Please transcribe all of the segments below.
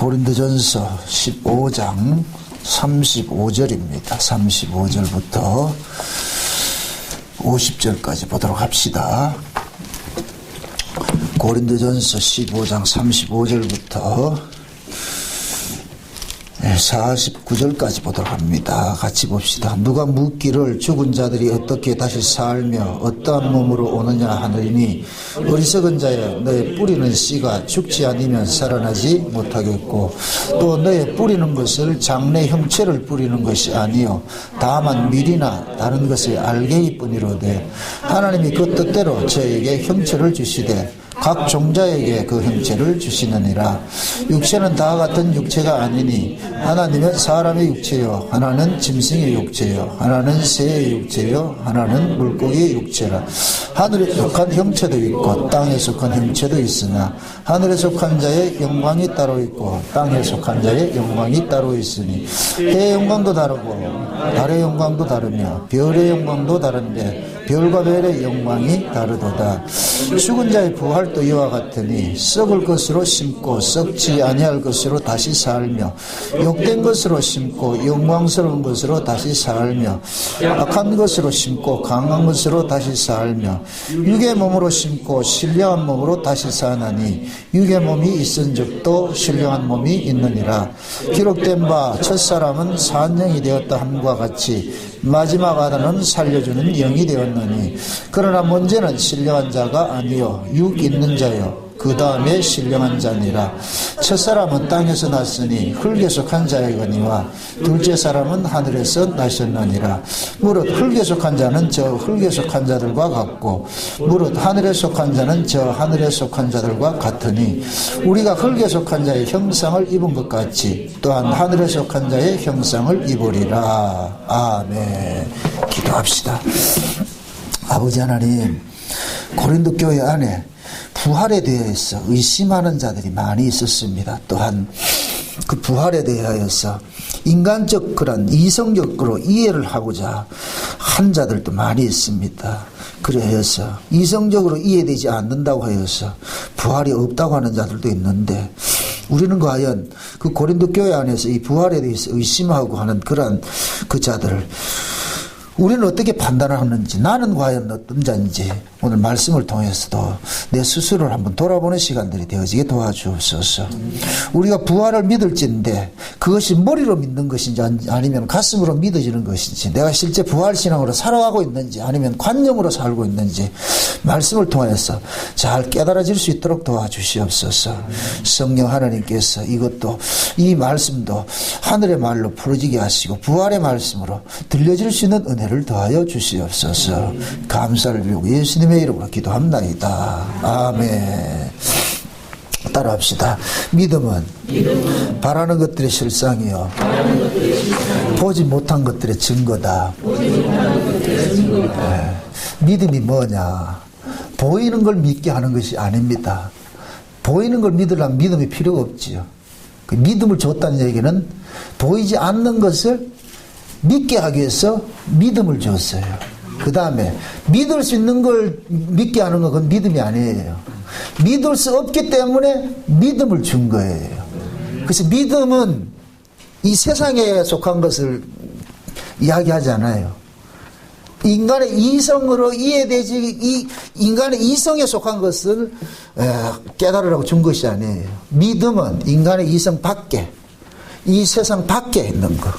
고린도전서 15장 35절입니다. 35절부터 50절까지 보도록 합시다. 고린도전서 15장 35절부터 49절까지 보도록 합니다. 같이 봅시다. 누가 묻기를 죽은 자들이 어떻게 다시 살며 어떠한 몸으로 오느냐 하느니 어리석은 자여 너의 뿌리는 씨가 죽지 않으면 살아나지 못하겠고 또 너의 뿌리는 것을 장래 형체를 뿌리는 것이 아니요 다만 밀이나 다른 것을 알게일 뿐이로되 하나님이 그 뜻대로 저에게 형체를 주시되 각 종자에게 그 형체를 주시느니라. 육체는 다 같은 육체가 아니니 하나님은 사람의 육체요 하나는 짐승의 육체요 하나는 새의 육체요 하나는 물고기의 육체라. 하늘에 속한 형체도 있고 땅에 속한 형체도 있으나 하늘에 속한 자의 영광이 따로 있고 땅에 속한 자의 영광이 따로 있으니 해의 영광도 다르고 달의 영광도 다르며 별의 영광도 다른데 별과 별의 영광이 다르도다. 죽은 자의 부활도 이와 같으니 썩을 것으로 심고 썩지 아니할 것으로 다시 살며 욕된 것으로 심고 영광스러운 것으로 다시 살며 악한 것으로 심고 강한 것으로 다시 살며 육의 몸으로 심고 신령한 몸으로 다시 사나니 육의 몸이 있은 적도 신령한 몸이 있느니라. 기록된 바 첫사람은 산영이 되었다 함과 같이 마지막 아담은 살려주는 영이 되었느니 그러나 먼저는 신령한 자가 아니요 육 있는 자요 그 다음에 신령한 자니라. 첫사람은 땅에서 났으니 흙에 속한 자이거니와 둘째 사람은 하늘에서 나셨느니라. 무릇 흙에 속한 자는 저 흙에 속한 자들과 같고 무릇 하늘에 속한 자는 저 하늘에 속한 자들과 같으니 우리가 흙에 속한 자의 형상을 입은 것 같이 또한 하늘에 속한 자의 형상을 입으리라. 아멘. 기도합시다. 아버지 하나님, 고린도 교회 안에 부활에 대해서 의심하는 자들이 많이 있었습니다. 또한 그 부활에 대하여서 인간적 그런 이성적으로 이해를 하고자 한 자들도 많이 있습니다. 그래서 이성적으로 이해되지 않는다고 하여서 부활이 없다고 하는 자들도 있는데 우리는 과연 그 고린도 교회 안에서 이 부활에 대해서 의심하고 하는 그런 그 자들을 우리는 어떻게 판단을 하는지, 나는 과연 어떤 자인지 오늘 말씀을 통해서도 내 스스로를 한번 돌아보는 시간들이 되어지게 도와주옵소서. 우리가 부활을 믿을지인데 그것이 머리로 믿는 것인지 아니면 가슴으로 믿어지는 것인지, 내가 실제 부활신앙으로 살아가고 있는지 아니면 관념으로 살고 있는지 말씀을 통해서 잘 깨달아질 수 있도록 도와주시옵소서. 성령 하나님께서 이것도, 이 말씀도 하늘의 말로 풀어지게 하시고 부활의 말씀으로 들려질 수 있는 은혜를 더하여 주시옵소서. 감사를 비우고 예수님의 이름으로 기도합나이다. 아멘. 따라합시다. 믿음은 바라는 것들의 실상이요 보지 못한 것들의 증거다. 네. 믿음이 뭐냐? 보이는 걸 믿게 하는 것이 아닙니다. 보이는 걸 믿으려면 믿음이 필요가 없지요. 그 믿음을 줬다는 얘기는 보이지 않는 것을 믿게 하기 위해서 믿음을 줬어요. 그 다음에 믿을 수 있는 걸 믿게 하는 건 그건 믿음이 아니에요. 믿을 수 없기 때문에 믿음을 준 거예요. 그래서 믿음은 이 세상에 속한 것을 이야기하지 않아요. 인간의 이성으로 이해되지, 이 인간의 이성에 속한 것을 깨달으라고 준 것이 아니에요. 믿음은 인간의 이성 밖에, 이 세상 밖에 있는 거.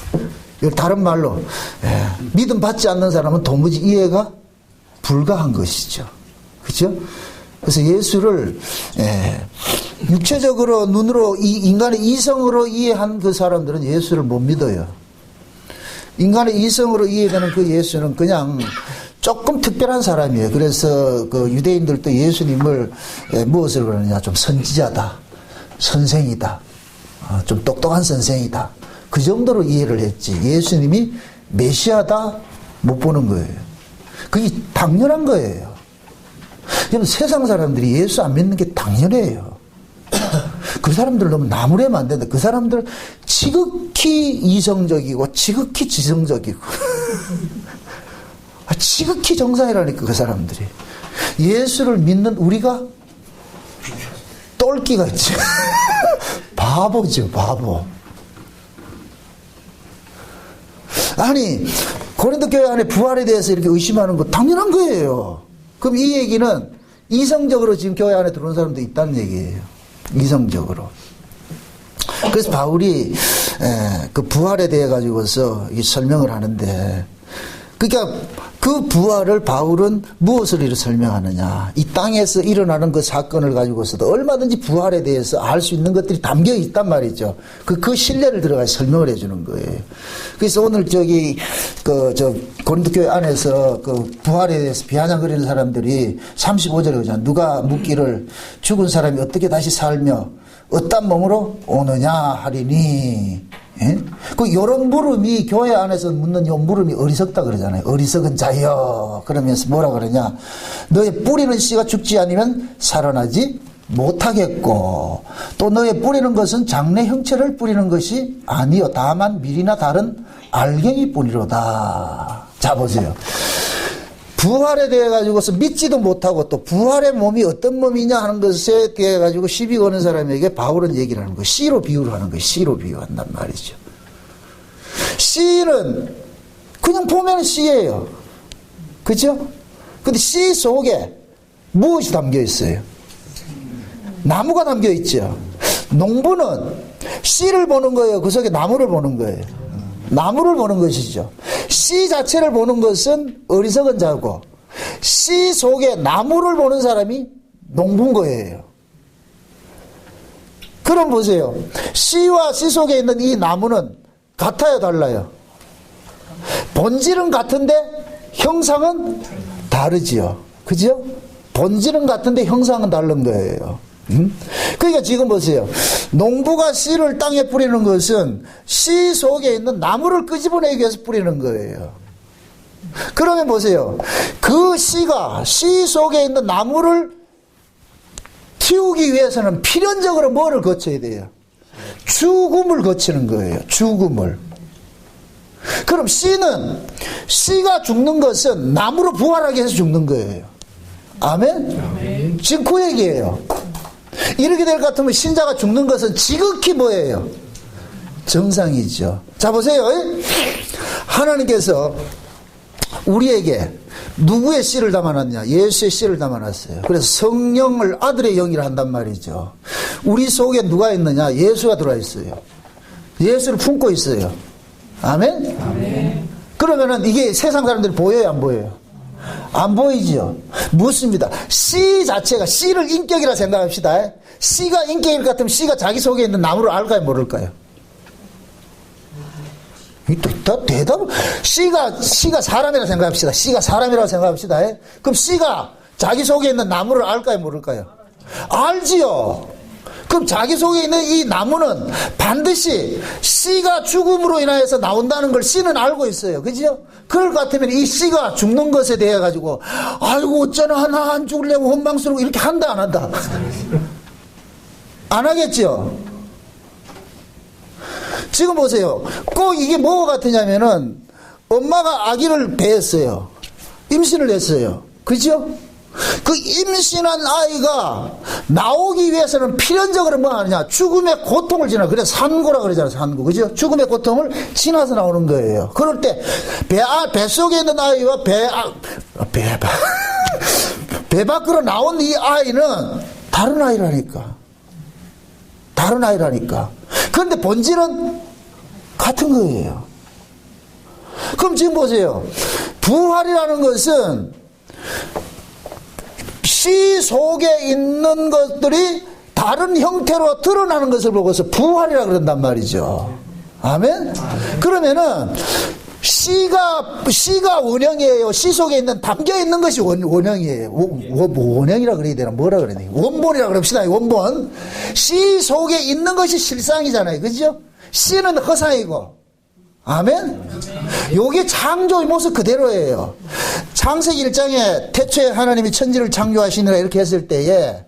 다른 말로 믿음 받지 않는 사람은 도무지 이해가 불가한 것이죠. 그렇죠? 그래서 예수를 육체적으로 눈으로 이 인간의 이성으로 이해한 그 사람들은 예수를 못 믿어요. 인간의 이성으로 이해되는 그 예수는 그냥 조금 특별한 사람이에요. 그래서 그 유대인들도 예수님을 무엇을 그러느냐, 좀 선지자다, 선생이다, 좀 똑똑한 선생이다, 그 정도로 이해를 했지 예수님이 메시아다 못 보는 거예요. 그게 당연한 거예요. 여러분, 세상 사람들이 예수 안 믿는 게 당연해요. 그 사람들 너무 나무래면 안 된다. 그 사람들 지극히 이성적이고 지극히 지성적이고 지극히 정상이라니까. 그 사람들이 예수를 믿는 우리가 똘끼가 있지. 바보죠, 바보. 아니, 고린도 교회 안에 부활에 대해서 이렇게 의심하는 거 당연한 거예요. 그럼 이 얘기는 이성적으로 지금 교회 안에 들어온 사람도 있다는 얘기예요. 이성적으로. 그래서 바울이 그 부활에 대해 가지고서 설명을 하는데, 그러니까 그 부활을 바울은 무엇을 이렇게 설명하느냐. 이 땅에서 일어나는 그 사건을 가지고서도 얼마든지 부활에 대해서 알 수 있는 것들이 담겨 있단 말이죠. 그 신뢰를 들어가서 설명을 해주는 거예요. 그래서 오늘 고린도 교회 안에서 그 부활에 대해서 비아냥거리는 사람들이 35절에 그러잖아. 누가 묻기를 죽은 사람이 어떻게 다시 살며 어떤 몸으로 오느냐 하리니. 예? 요런 물음이 교회 안에서 묻는 요 물음이 어리석다 그러잖아요. 어리석은 자여. 그러면서 뭐라 그러냐. 너의 뿌리는 씨가 죽지 않으면 살아나지 못하겠고, 또 너의 뿌리는 것은 장래 형체를 뿌리는 것이 아니요 다만 밀이나 다른 알갱이 뿐이로다. 자, 보세요. 부활에 대해 가지고서 믿지도 못하고 또 부활의 몸이 어떤 몸이냐 하는 것에 대해 가지고 시비 거는 사람에게 바울은 얘기를 하는 거예요. 씨로 비유를 하는 거예요. 씨로 비유한단 말이죠. 씨는 그냥 보면 씨예요. 그죠? 근데 씨 속에 무엇이 담겨 있어요? 나무가 담겨 있죠. 농부는 씨를 보는 거예요. 그 속에 나무를 보는 거예요. 나무를 보는 것이죠. 씨 자체를 보는 것은 어리석은 자고, 씨 속에 나무를 보는 사람이 농부인 거예요. 그럼 보세요. 씨와 씨 속에 있는 이 나무는 같아요, 달라요? 본질은 같은데 형상은 다르지요. 그죠? 본질은 같은데 형상은 다른 거예요. 그러니까 지금 보세요. 농부가 씨를 땅에 뿌리는 것은 씨 속에 있는 나무를 끄집어내기 위해서 뿌리는 거예요. 그러면 보세요. 그 씨가 씨 속에 있는 나무를 키우기 위해서는 필연적으로 뭐를 거쳐야 돼요? 죽음을 거치는 거예요. 죽음을. 그럼 씨가 죽는 것은 나무로 부활하기 위해서 죽는 거예요. 아멘? 지금 그 얘기예요. 이렇게 될 것 같으면 신자가 죽는 것은 지극히 뭐예요? 정상이죠. 자, 보세요. 하나님께서 우리에게 누구의 씨를 담아놨냐? 예수의 씨를 담아놨어요. 그래서 성령을 아들의 영이라 한단 말이죠. 우리 속에 누가 있느냐? 예수가 들어와 있어요. 예수를 품고 있어요. 아멘? 아멘. 그러면은 이게 세상 사람들이 보여요, 안 보여요? 안 보이죠. 묻습니다. 씨 자체가, 씨를 인격이라 생각합시다. 씨가 인격일 것 같으면 씨가 자기 속에 있는 나무를 알까요, 모를까요? 대답을, 씨가 사람이라 생각합시다. 씨가 사람이라고 생각합시다. 그럼 씨가 자기 속에 있는 나무를 알까요, 모를까요? 알지요. 그럼 자기 속에 있는 이 나무는 반드시 씨가 죽음으로 인하여서 나온다는 걸 씨는 알고 있어요. 그죠? 그럴 것 같으면 이 씨가 죽는 것에 대해 가지고, 아이고, 어쩌나, 나 안 죽으려고 원망스러워. 이렇게 한다, 안 한다? 안 하겠죠? 지금 보세요. 꼭 이게 뭐가 같으냐면은, 엄마가 아기를 배했어요. 임신을 했어요. 그죠? 그 임신한 아이가 나오기 위해서는 필연적으로 뭐 하느냐? 죽음의 고통을 지나. 그래서 산고라 그러잖아요, 산고. 그죠? 죽음의 고통을 지나서 나오는 거예요. 그럴 때, 뱃속에 있는 아이와 배 밖으로 나온 이 아이는 다른 아이라니까. 다른 아이라니까. 그런데 본질은 같은 거예요. 그럼 지금 보세요. 부활이라는 것은 씨 속에 있는 것들이 다른 형태로 드러나는 것을 보고서 부활이라 그런단 말이죠. 아멘? 그러면은 씨가 원형이에요. 씨 속에 있는 담겨 있는 것이 원형이에요. 원형이라 그래야 되나? 뭐라 그래야 되나? 원본이라 그럽시다. 원본. 씨 속에 있는 것이 실상이잖아요. 그죠? 씨는 허상이고. 아멘? 요게 창조의 모습 그대로예요. 창세기 1장에 태초에 하나님이 천지를 창조하시느라 이렇게 했을 때에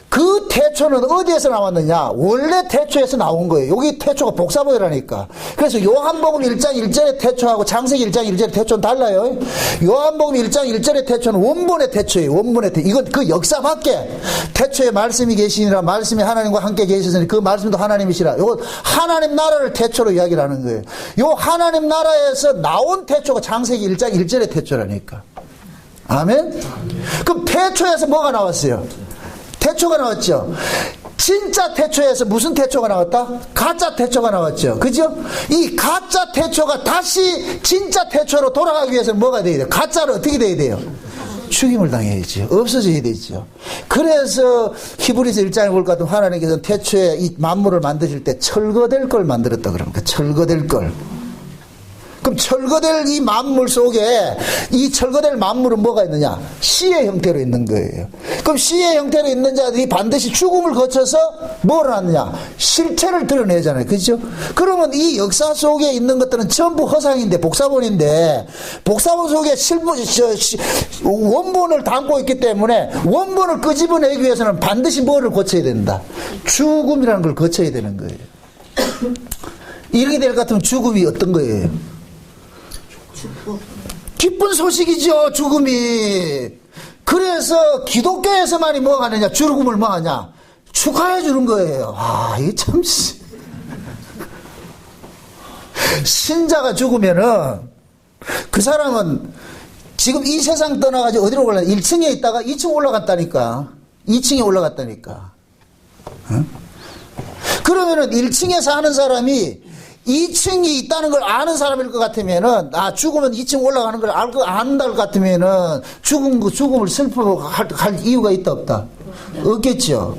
그 태초는 어디에서 나왔느냐? 원래 태초에서 나온 거예요. 여기 태초가 복사보이라니까. 그래서 요한복음 1장 1절의 태초하고 창세기 1장 1절의 태초는 달라요. 요한복음 1장 1절의 태초는 원본의 태초예요. 원본의 태초. 이건 그 역사밖에. 태초에 말씀이 계시니라. 말씀이 하나님과 함께 계시으니 그 말씀도 하나님이시라. 이건 하나님 나라를 태초로 이야기를 하는 거예요. 요 하나님 나라에서 나온 태초가 창세기 1장 1절의 태초라니까. 아멘? 그럼 태초에서 뭐가 나왔어요? 태초가 나왔죠. 진짜 태초에서 무슨 태초가 나왔다? 가짜 태초가 나왔죠. 그죠? 이 가짜 태초가 다시 진짜 태초로 돌아가기 위해서는 뭐가 돼야 돼요? 가짜로 어떻게 돼야 돼요? 죽임을 당해야죠. 없어져야 되죠. 그래서 히브리서 1장에 볼 것 같으면 하나님께서 태초에 이 만물을 만드실 때 철거될 걸 만들었다 그럽니다. 철거될 걸. 그럼 철거될 이 만물 속에 이 철거될 만물은 뭐가 있느냐? 씨의 형태로 있는 거예요. 그럼 씨의 형태로 있는 자들이 반드시 죽음을 거쳐서 뭐를 하느냐? 실체를 드러내잖아요. 그렇죠? 그러면 이 역사 속에 있는 것들은 전부 허상인데 복사본인데 복사본 속에 원본을 담고 있기 때문에 원본을 끄집어내기 위해서는 반드시 뭐를 거쳐야 된다? 죽음이라는 걸 거쳐야 되는 거예요. 이렇게 될 것 같으면 죽음이 어떤 거예요? 기쁜 소식이죠. 죽음이. 그래서 기독교에서만이 뭐 하느냐? 죽음을 뭐 하냐? 축하해 주는 거예요. 아, 이게 참 신자가 죽으면은 그 사람은 지금 이 세상 떠나가지고 어디로 올라가? 1층에 있다가 2층 올라갔다니까. 2층에 올라갔다니까. 응? 그러면은 1층에 사는 사람이 2층이 있다는 걸 아는 사람일 것 같으면은, 아, 죽으면 2층 올라가는 걸 안다 것 같으면은, 죽음을 슬퍼할 이유가 있다, 없다? 없겠죠.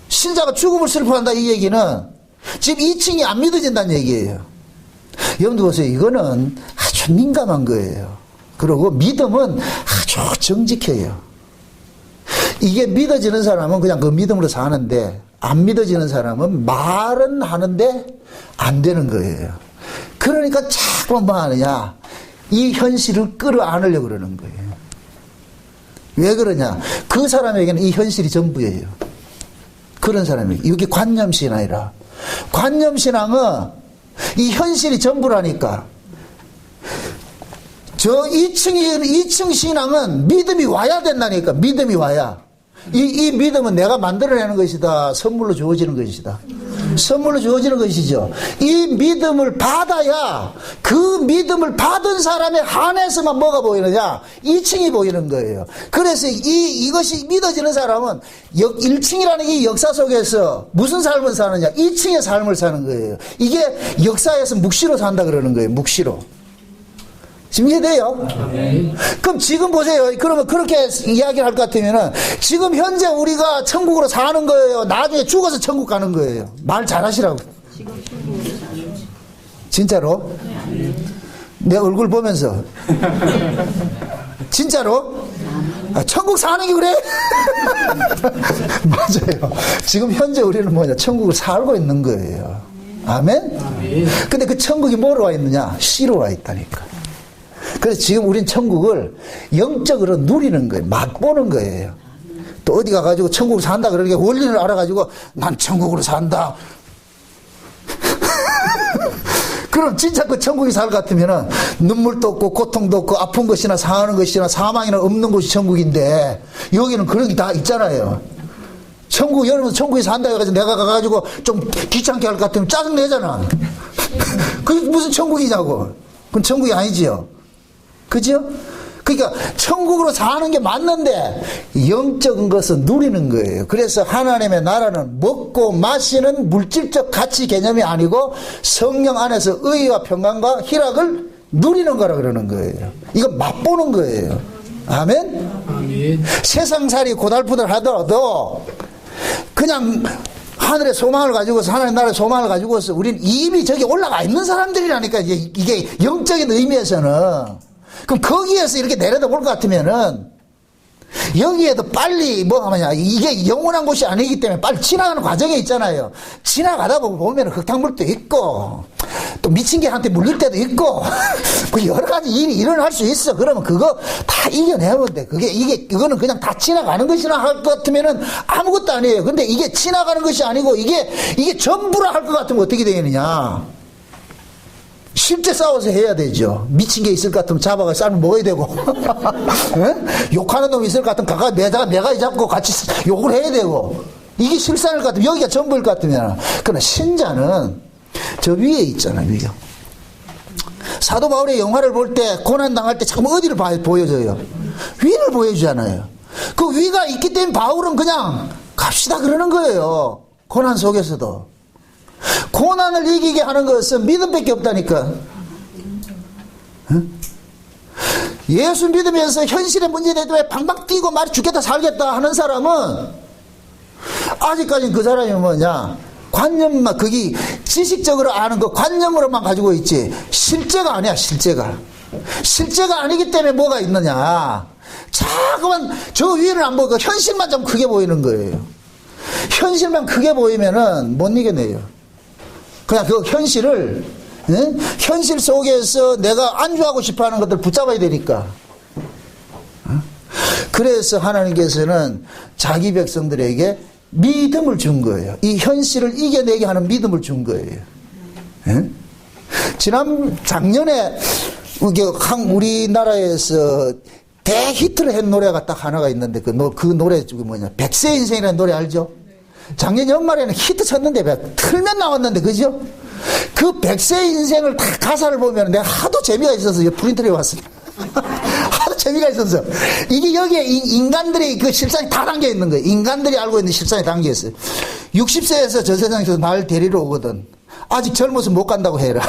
신자가 죽음을 슬퍼한다, 이 얘기는, 지금 2층이 안 믿어진다는 얘기예요. 여러분들 보세요. 이거는 아주 민감한 거예요. 그리고 믿음은 아주 정직해요. 이게 믿어지는 사람은 그냥 그 믿음으로 사는데, 안 믿어지는 사람은 말은 하는데 안 되는 거예요. 그러니까 자꾸 뭐 하느냐? 이 현실을 끌어안으려고 그러는 거예요. 왜 그러냐? 그 사람에게는 이 현실이 전부예요. 그런 사람이. 이게 관념신앙이라. 관념신앙은 이 현실이 전부라니까. 저 2층 신앙은 믿음이 와야 된다니까. 믿음이 와야. 이 믿음은 내가 만들어내는 것이다. 선물로 주어지는 것이다. 선물로 주어지는 것이죠. 이 믿음을 받아야 그 믿음을 받은 사람에 한해서만 뭐가 보이느냐? 2층이 보이는 거예요. 그래서 이것이 믿어지는 사람은 1층이라는 이 역사 속에서 무슨 삶을 사느냐? 2층의 삶을 사는 거예요. 이게 역사에서 묵시로 산다 그러는 거예요. 묵시로. 지금 이해돼요? 그럼 지금 보세요. 그러면 그렇게 이야기를 할 것 같으면은 지금 현재 우리가 천국으로 사는 거예요. 나중에 죽어서 천국 가는 거예요. 말 잘하시라고. 진짜로? 내 얼굴 보면서. 진짜로? 아, 천국 사는 게 그래? 맞아요. 지금 현재 우리는 뭐냐? 천국을 살고 있는 거예요. 아멘? 근데 그 천국이 뭐로 와 있느냐? 씨로 와 있다니까. 그래서 지금 우린 천국을 영적으로 누리는 거예요. 맛보는 거예요. 또 어디 가가지고 천국을 산다 그러니까 원리를 알아가지고 난 천국으로 산다. 그럼 진짜 그 천국이 살 같으면은 눈물도 없고 고통도 없고 아픈 것이나 상하는 것이나 사망이나 없는 곳이 천국인데 여기는 그런 게 다 있잖아요. 천국, 여러분 천국에 산다 해가지고 내가 가가지고 좀 귀찮게 할 것 같으면 짜증내잖아. 그게 무슨 천국이냐고. 그건 천국이 아니지요. 그죠? 그러니까 천국으로 사는 게 맞는데 영적인 것은 누리는 거예요. 그래서 하나님의 나라는 먹고 마시는 물질적 가치 개념이 아니고 성령 안에서 의와 평강과 희락을 누리는 거라 그러는 거예요. 이거 맛보는 거예요. 아멘? 아멘. 세상살이 고달프들 하더라도 그냥 하늘의 소망을 가지고서 하나님 나라의 소망을 가지고서 우리는 이미 저기 올라가 있는 사람들이라니까. 이게 영적인 의미에서는. 그럼 거기에서 이렇게 내려다 볼 것 같으면은 여기에도 빨리 뭐 하느냐, 이게 영원한 곳이 아니기 때문에 빨리 지나가는 과정에 있잖아요. 지나가다 보면 흙탕물도 있고 또 미친 개한테 물릴 때도 있고, 뭐 여러 가지 일이 일어날 수 있어. 그러면 그거 다 이겨내면 돼. 그거는 그냥 다 지나가는 것이나 할 것 같으면은 아무것도 아니에요. 근데 이게 지나가는 것이 아니고 이게 전부라 할 것 같으면 어떻게 되느냐. 실제 싸워서 해야 되죠. 미친 게 있을 것 같으면 잡아가 쌀을 먹어야 되고, 욕하는 놈이 있을 것 같으면 가까이 매가지 잡고 같이 욕을 해야 되고, 이게 실상일 것 같으면, 여기가 전부일 것 같으면, 그러나 신자는 저 위에 있잖아, 위가. 사도 바울의 영화를 볼 때, 고난당할 때 자꾸 어디를 보여줘요? 위를 보여주잖아요. 그 위가 있기 때문에 바울은 그냥 갑시다 그러는 거예요. 고난 속에서도. 고난을 이기게 하는 것은 믿음밖에 없다니까. 예수 믿으면서 현실의 문제에 대해 방방 뛰고 말이 죽겠다 살겠다 하는 사람은 아직까지는 그 사람이 뭐냐, 관념만, 그게 지식적으로 아는 그 관념으로만 가지고 있지 실제가 아니야. 실제가 아니기 때문에 뭐가 있느냐, 자꾸만 저 위를 안 보고 현실만 좀 크게 보이는 거예요. 현실만 크게 보이면은 못 이겨내요. 그냥 그 현실을, 현실 속에서 내가 안주하고 싶어 하는 것들 붙잡아야 되니까. 그래서 하나님께서는 자기 백성들에게 믿음을 준 거예요. 이 현실을 이겨내게 하는 믿음을 준 거예요. 작년에 우리나라에서 대히트를 한 노래가 딱 하나가 있는데 그 노래 뭐냐, 백세 인생이라는 노래 알죠? 작년 연말에는 히트 쳤는데 틀면 나왔는데, 그죠? 그 백세 인생을 다 가사를 보면 내가 하도 재미가 있어서 프린트를 해왔습니다. 하도 재미가 있어서. 이게 여기에 인간들의 그 실상이 다 담겨 있는 거예요. 인간들이 알고 있는 실상이 담겨 있어요. 60세에서 저 세상에서 날 데리러 오거든. 아직 젊어서 못 간다고 해라.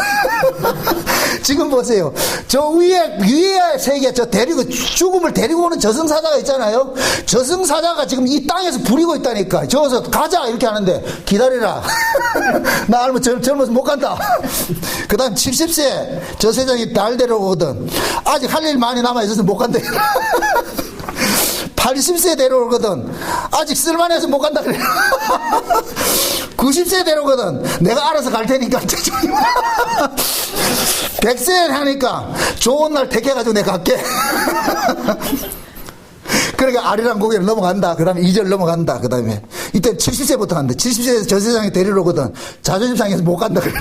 지금 보세요. 저 위에 세계, 죽음을 데리고 오는 저승사자가 있잖아요. 저승사자가 지금 이 땅에서 부리고 있다니까. 저어서 가자 이렇게 하는데 기다리라. 나 알면 젊어서 못 간다. 그 다음 70세 저 세상에 날 데려오거든. 아직 할 일 많이 남아있어서 못 간다. 80세 데려오거든. 아직 쓸만해서 못 간다 그래. 90세 데려오거든. 내가 알아서 갈 테니까. 100세 하니까 좋은 날 택해가지고 내가 갈게. 그러니까 아리랑 고개를 넘어간다. 그 다음에 2절 넘어간다. 그 다음에 이때 70세부터 간다. 70세에서 저 세상에 데리러 오거든. 자존심 상해서 못 간다 그래.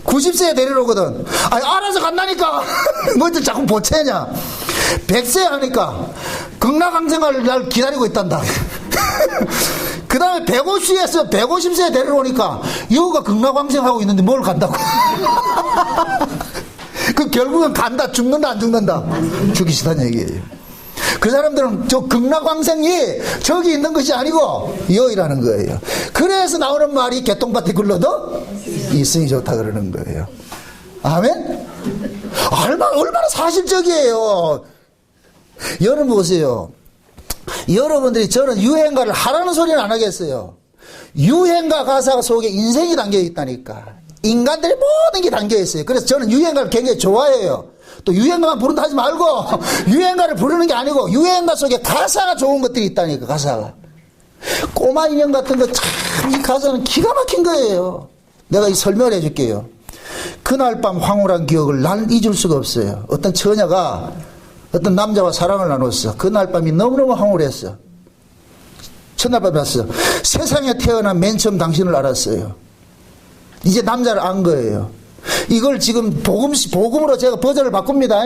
90세에 데리러 오거든. 아니, 알아서 간다니까. 뭐 자꾸 보채냐. 100세 하니까 극락항생을 날 기다리고 있단다. 그 다음에 150세에 데리러 오니까 여우가 극락항생하고 있는데 뭘 간다고. 그 결국은 간다. 죽는다 안 죽는다. 죽이시다는 얘기예요. 그 사람들은 저 극락황생이 저기 있는 것이 아니고 여기라는 거예요. 그래서 나오는 말이 개똥밭에 굴러도 이승이 좋다 그러는 거예요. 아멘? 얼마나 사실적이에요. 여러분 보세요. 여러분들이 저는 유행가를 하라는 소리는 안 하겠어요. 유행가 가사 속에 인생이 담겨 있다니까. 인간들의 모든 게 담겨 있어요. 그래서 저는 유행가를 굉장히 좋아해요. 또 유행가만 부른다 하지 말고 유행가를 부르는 게 아니고 유행가 속에 가사가 좋은 것들이 있다니까. 가사가 꼬마 인형 같은 거 참 이 가사는 기가 막힌 거예요. 내가 이 설명을 해줄게요. 그날 밤 황홀한 기억을 난 잊을 수가 없어요. 어떤 처녀가 어떤 남자와 사랑을 나눴어. 그날 밤이 너무너무 황홀했어. 첫날 밤에 왔어. 세상에 태어난 맨 처음 당신을 알았어요. 이제 남자를 안 거예요. 이걸 지금 복음으로 제가 버전을 바꿉니다.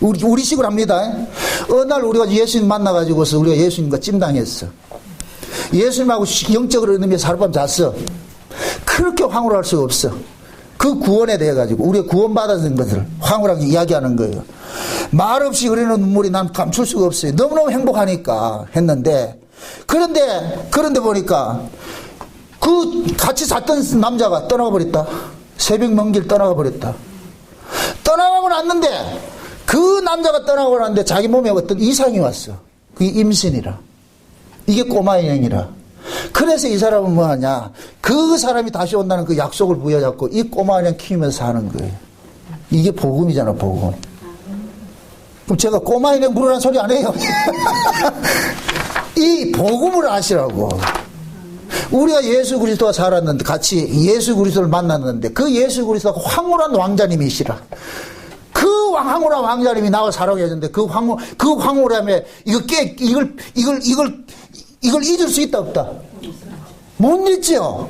우리식으로 합니다. 어느 날 우리가 예수님 만나가지고서 우리가 예수님과 찜당했어. 예수님하고 영적으로 의미에서 하룻밤 잤어. 그렇게 황홀할 수가 없어. 그 구원에 대해 가지고 우리가 구원받았는 것을 황홀하게 이야기하는 거예요. 말없이 흐르는 눈물이 난 감출 수가 없어요. 너무너무 행복하니까 했는데, 그런데 보니까 그 같이 잤던 남자가 떠나가 버렸다. 새벽 먼 길 떠나가 버렸다. 떠나가고 났는데 그 남자가 떠나고 났는데 자기 몸에 어떤 이상이 왔어. 그게 임신이라. 이게 꼬마 인형이라. 그래서 이 사람은 뭐하냐, 그 사람이 다시 온다는 그 약속을 부여잡고 이 꼬마 인형 키우면서 사는 거예요. 이게 복음이잖아, 복음. 그럼 제가 꼬마 인형 부르라는 소리 안 해요. 이 복음을 아시라고. 우리가 예수 그리스도와 살았는데 같이 예수 그리스도를 만났는데 그 예수 그리스도가 황홀한 왕자님이시라. 그 황홀한 왕자님이 나와 살아오게 했는데 그 황홀함에 이걸 잊을 수 있다 없다? 못 잊죠.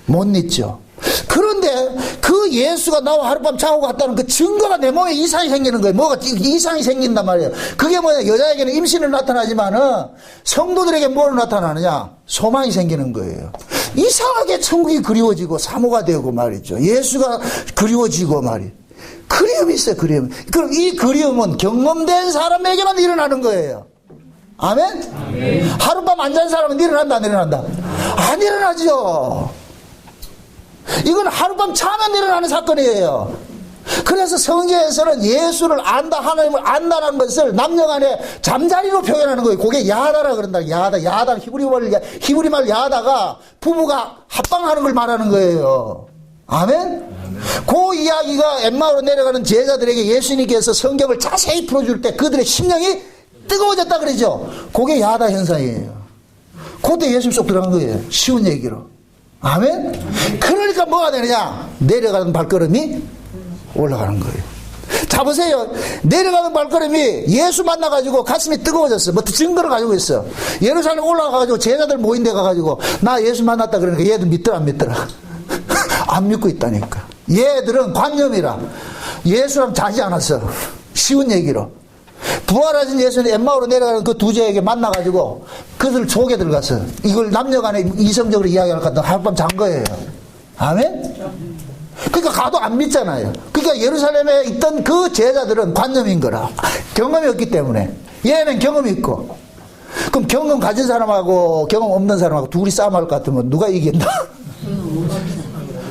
못 잊죠. 그런데 그 예수가 나와 하룻밤 자고 갔다는 그 증거가 내 몸에 이상이 생기는 거예요. 뭐가 이상이 생긴단 말이에요. 그게 뭐냐, 여자에게는 임신은 나타나지만은 성도들에게 뭐로 나타나느냐, 소망이 생기는 거예요. 이상하게 천국이 그리워지고 사모가 되고 말이죠. 예수가 그리워지고 말이에요. 그리움이 있어요. 그리움. 그럼 이 그리움은 경험된 사람에게만 일어나는 거예요. 아멘? 아멘. 하룻밤 안 잔 사람은 일어난다 안 일어난다? 안 일어나죠. 이건 하룻밤 자면 일어나는 사건이에요. 그래서 성경에서는 예수를 안다, 하나님을 안다는 것을 남녀간에 잠자리로 표현하는 거예요. 그게 야다라 그런다. 야다. 히브리말 야다가 부부가 합방하는 걸 말하는 거예요. 아멘? 그 이야기가 엠마오로 내려가는 제자들에게 예수님께서 성경을 자세히 풀어줄 때 그들의 심령이 뜨거워졌다 그러죠. 그게 야다 현상이에요. 그때 예수님 쏙 들어간 거예요. 쉬운 얘기로. 아멘? 그러니까 뭐가 되느냐? 내려가는 발걸음이 올라가는 거예요. 자, 보세요. 내려가는 발걸음이 예수 만나가지고 가슴이 뜨거워졌어요. 뭐 증거를 가지고 있어. 예루살렘 올라가가지고 제자들 모인 데 가가지고 나 예수 만났다 그러니까 얘들 믿더라 안 믿더라? 안 믿고 있다니까. 얘들은 관념이라. 예수랑 자지 않았어. 쉬운 얘기로. 부활하신 예수는 엠마오로 내려가는 그 두 제에게 만나가지고 그들 속에 들어갔어. 이걸 남녀간에 이성적으로 이야기할 것 같은 하룻밤 잔 거예요. 아멘? 그러니까 가도 안 믿잖아요. 그러니까 예루살렘에 있던 그 제자들은 관념인 거라. 경험이 없기 때문에. 얘는 경험이 있고. 그럼 경험 가진 사람하고 경험 없는 사람하고 둘이 싸움할 것 같으면 누가 이긴다?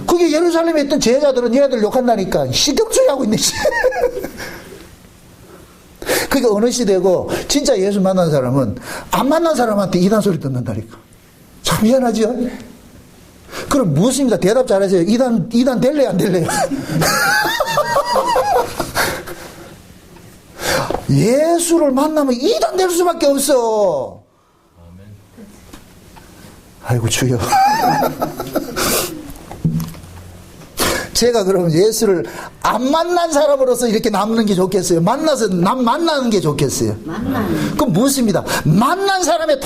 그게 예루살렘에 있던 제자들은 얘들 욕한다니까. 시경주의 하고 있네. 그게 어느 시대고 진짜 예수 만난 사람은 안 만난 사람한테 이단 소리 듣는다니까. 참 미안하죠. 그럼 무엇입니까? 대답 잘하세요. 이단 될래요 안 될래요? 예수를 만나면 이단 될 수밖에 없어. 아이고 주여. 제가 그러면 예수를 안 만난 사람으로서 이렇게 남는 게 좋겠어요? 만나는 게 좋겠어요? 그럼 무엇입니다? 만난 사람을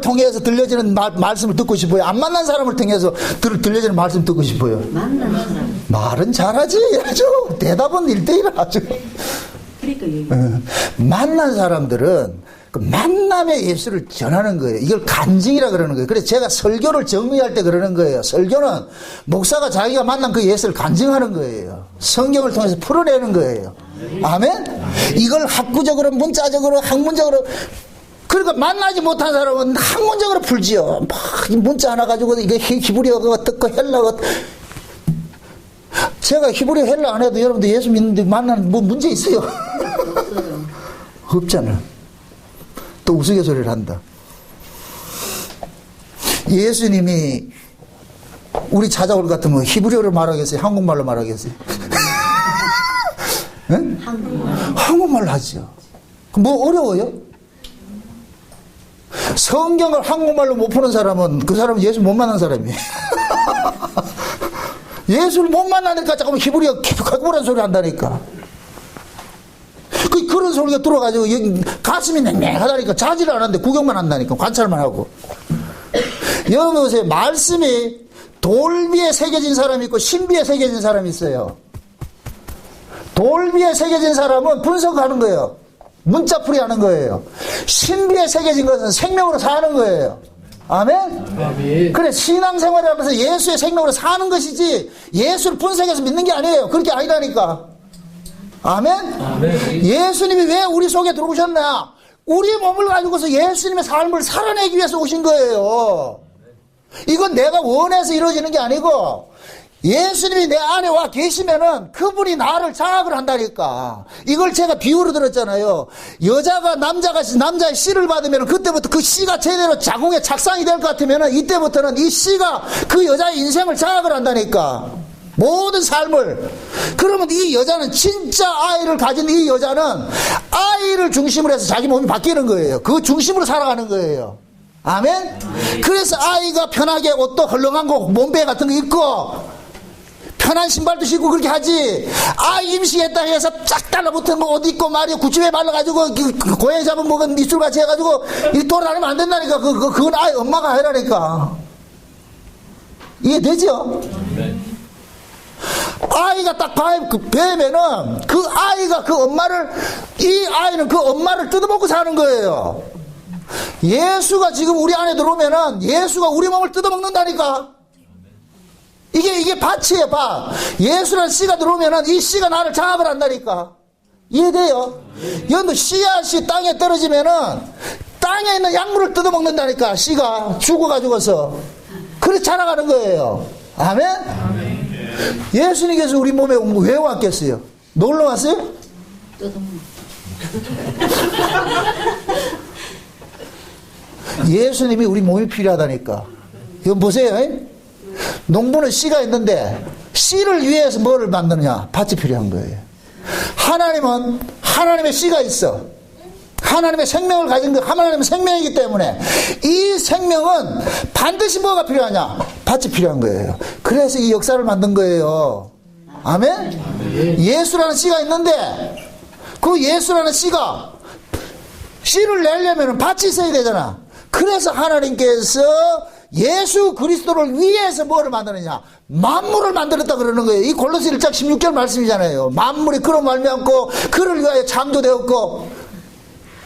통해서 들려지는 말씀을 듣고 싶어요? 안 만난 사람을 통해서 들려지는 말씀 듣고 싶어요? 만난 사람. 말은 잘하지, 아주. 대답은 1대1 아주. 그러니까 만난 사람들은 그 만남의 예수를 전하는 거예요. 이걸 간증이라 그러는 거예요. 그래서 제가 설교를 정리할 때 그러는 거예요. 설교는 목사가 자기가 만난 그 예수를 간증하는 거예요. 성경을 통해서 풀어내는 거예요. 아멘? 이걸 학구적으로, 문자적으로, 학문적으로. 그러니까 만나지 못한 사람은 학문적으로 풀지요. 막 문자 하나 가지고 이게 히브리어가 어떻고 헬라가 제가 히브리어 헬라 안 해도 여러분들 예수 믿는데 만나는 뭐 문제 있어요? 없잖아요. 또 우스갯소리를 한다. 예수님이 우리 찾아올 것 같으면 히브리어로 말하겠어요? 한국말로 말하겠어요? 네? 한국말로 하죠. 뭐 어려워요? 성경을 한국말로 못 푸는 사람은 그 사람은 예수 못 만난 사람이에요. 예수를 못 만나니까 잠깐만 히브리어 각오란 소리 한다니까. 그런 소리가 들어가지고 가슴이 냉랭하다니까. 자지를 안 하는데 구경만 한다니까. 관찰만 하고. 여러분 보세요. 말씀이 돌비에 새겨진 사람이 있고 신비에 새겨진 사람이 있어요. 돌비에 새겨진 사람은 분석하는 거예요. 문자풀이 하는 거예요. 신비에 새겨진 것은 생명으로 사는 거예요. 아멘? 아멘. 그래, 신앙생활을 하면서 예수의 생명으로 사는 것이지 예수를 분석해서 믿는 게 아니에요. 그렇게 아니라니까. 아멘? 아멘. 예수님이 왜 우리 속에 들어오셨나? 우리 몸을 가지고서 예수님의 삶을 살아내기 위해서 오신 거예요. 이건 내가 원해서 이루어지는 게 아니고 예수님이 내 안에 와 계시면은 그분이 나를 장악을 한다니까. 이걸 제가 비유로 들었잖아요. 여자가 남자의 씨를 받으면 그때부터 그 씨가 제대로 자궁에 착상이 될 것 같으면은 이때부터는 이 씨가 그 여자의 인생을 장악을 한다니까. 모든 삶을. 그러면 이 여자는 진짜 아이를 가진 이 여자는 아이를 중심으로 해서 자기 몸이 바뀌는 거예요. 그 중심으로 살아가는 거예요. 아멘? 그래서 아이가 편하게 옷도 헐렁한 거, 몸베 같은 거 입고, 편한 신발도 신고 그렇게 하지. 아이 임신했다 해서 쫙 달라붙은 거 옷 입고 말이야. 구찌에 발라가지고, 고양이 잡은 먹은 밑줄같이 해가지고, 이 돌아다니면 안 된다니까. 그건 아이 엄마가 해라니까. 이해되죠? 아이가 딱 배면은 그 아이가 그 엄마를, 이 아이는 그 엄마를 뜯어먹고 사는 거예요. 예수가 지금 우리 안에 들어오면은 예수가 우리 몸을 뜯어먹는다니까. 이게 밭이에요, 밭. 예수라는 씨가 들어오면은 이 씨가 나를 장악을 한다니까. 이해돼요? 여러분, 씨앗이 땅에 떨어지면은 땅에 있는 약물을 뜯어먹는다니까. 씨가 죽어가지고서. 그래 자라가는 거예요. 아멘? 예수님께서 우리 몸에 왜 왔겠어요? 놀러 왔어요? 예수님이 우리 몸이 필요하다니까. 이건 보세요. 농부는 씨가 있는데 씨를 위해서 뭐를 만드느냐? 밭이 필요한 거예요. 하나님은 하나님의 씨가 있어. 하나님의 생명을 가진 거, 하나님의 생명이기 때문에 이 생명은 반드시 뭐가 필요하냐? 밭이 필요한 거예요. 그래서 이 역사를 만든 거예요. 아멘? 예수라는 씨가 있는데 그 예수라는 씨가 씨를 내려면 밭이 있어야 되잖아. 그래서 하나님께서 예수 그리스도를 위해서 뭐를 만드느냐? 만물을 만들었다 그러는 거예요. 이 골로새 1장 16절 말씀이잖아요. 만물이 그로 말미암고 그를 위하여 창조되었고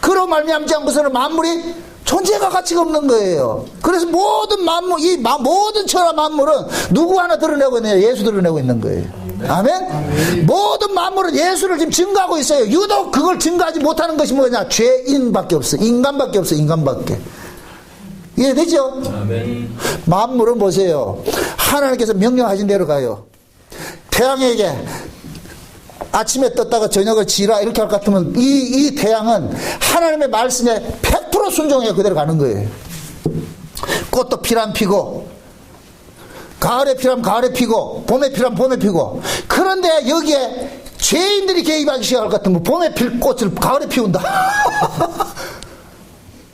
그로 말미암지 않고서는 만물이 존재가 가치가 없는 거예요. 그래서 모든 만물, 모든 천하 만물은 누구 하나 드러내고 있느냐? 예수 드러내고 있는 거예요. 아멘? 모든 만물은 예수를 지금 증거하고 있어요. 유독 그걸 증거하지 못하는 것이 뭐냐? 죄인밖에 없어. 인간밖에 없어. 인간밖에. 이해되죠? 아멘. 만물은 보세요. 하나님께서 명령하신 대로 가요. 태양에게 아침에 떴다가 저녁을 지라 이렇게 할 것 같으면 이 태양은 하나님의 말씀에 100% 순종해 그대로 가는 거예요. 꽃도 피라면 피고 가을에 피라면 가을에 피고 봄에 피라면 봄에 피고. 그런데 여기에 죄인들이 개입하기 시작할 것 같으면 봄에 필 꽃을 가을에 피운다.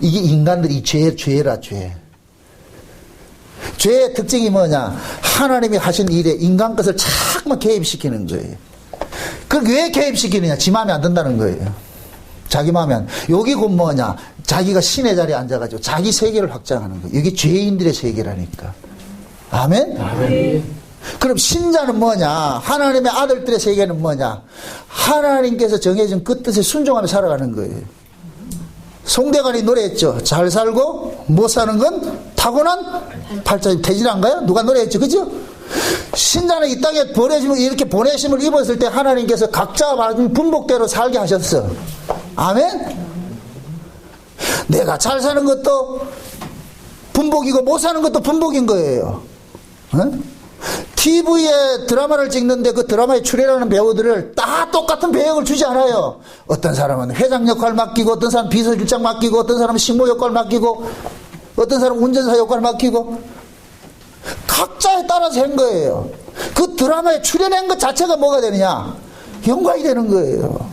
이게 인간들이 죄라 죄. 죄의 특징이 뭐냐? 하나님이 하신 일에 인간 것을 자꾸만 개입시키는 거예요. 그걸 왜 개입시키느냐? 지 마음에 안 든다는 거예요. 자기 마음에 안. 여기 곧 뭐냐? 자기가 신의 자리에 앉아가지고 자기 세계를 확장하는 거예요. 이게 죄인들의 세계라니까. 아멘? 아멘. 그럼 신자는 뭐냐? 하나님의 아들들의 세계는 뭐냐? 하나님께서 정해진 그 뜻에 순종하며 살아가는 거예요. 송대관이 노래했죠. 잘 살고 못 사는 건 타고난 팔자임 태진한가요? 누가 노래했죠? 그죠? 신자는 이 땅에 이렇게 보내심을 입었을 때 하나님께서 각자 받은 분복대로 살게 하셨어. 아멘? 내가 잘 사는 것도 분복이고 못 사는 것도 분복인 거예요. TV에 드라마를 찍는데 그 드라마에 출연하는 배우들을 다 똑같은 배역을 주지 않아요. 어떤 사람은 회장 역할 맡기고, 어떤 사람은 비서실장 맡기고, 어떤 사람은 신모 역할 맡기고, 어떤 사람은 운전사 역할 맡기고, 각자에 따라서 한 거예요. 그 드라마에 출연한 것 자체가 뭐가 되느냐? 영광이 되는 거예요.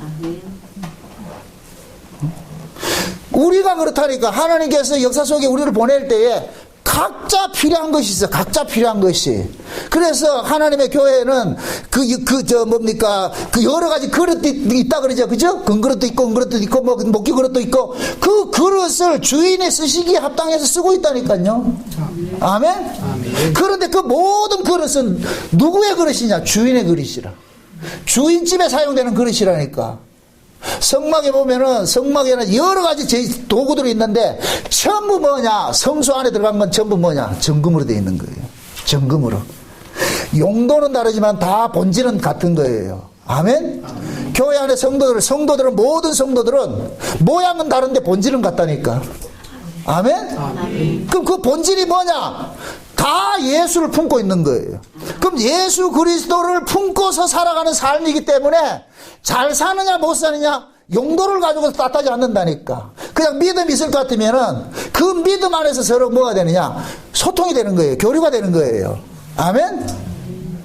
우리가 그렇다니까. 하나님께서 역사 속에 우리를 보낼 때에 각자 필요한 것이 있어. 각자 필요한 것이. 그래서 하나님의 교회는 그 여러 가지 그릇이 있다 그러죠. 그죠? 금그릇도 있고, 은그릇도 있고, 목기 그릇도 있고, 그 그릇을 주인의 쓰시기에 합당해서 쓰고 있다니까요. 아멘? 아멘. 그런데 그 모든 그릇은 누구의 그릇이냐? 주인의 그릇이라. 주인집에 사용되는 그릇이라니까. 성막에 보면은 성막에는 여러 가지 도구들이 있는데 전부 뭐냐? 성소 안에 들어간 건 전부 뭐냐? 정금으로 되어 있는 거예요. 정금으로. 용도는 다르지만 다 본질은 같은 거예요. 아멘? 아멘. 교회 안에 성도들은 모든 성도들은 모양은 다른데 본질은 같다니까. 아멘? 아멘. 그럼 그 본질이 뭐냐? 다 예수를 품고 있는 거예요. 그럼 예수 그리스도를 품고서 살아가는 삶이기 때문에 잘 사느냐 못 사느냐 용도를 가지고서 따지지 않는다니까. 그냥 믿음이 있을 것 같으면은 그 믿음 안에서 서로 뭐가 되느냐? 소통이 되는 거예요. 교류가 되는 거예요. 아멘?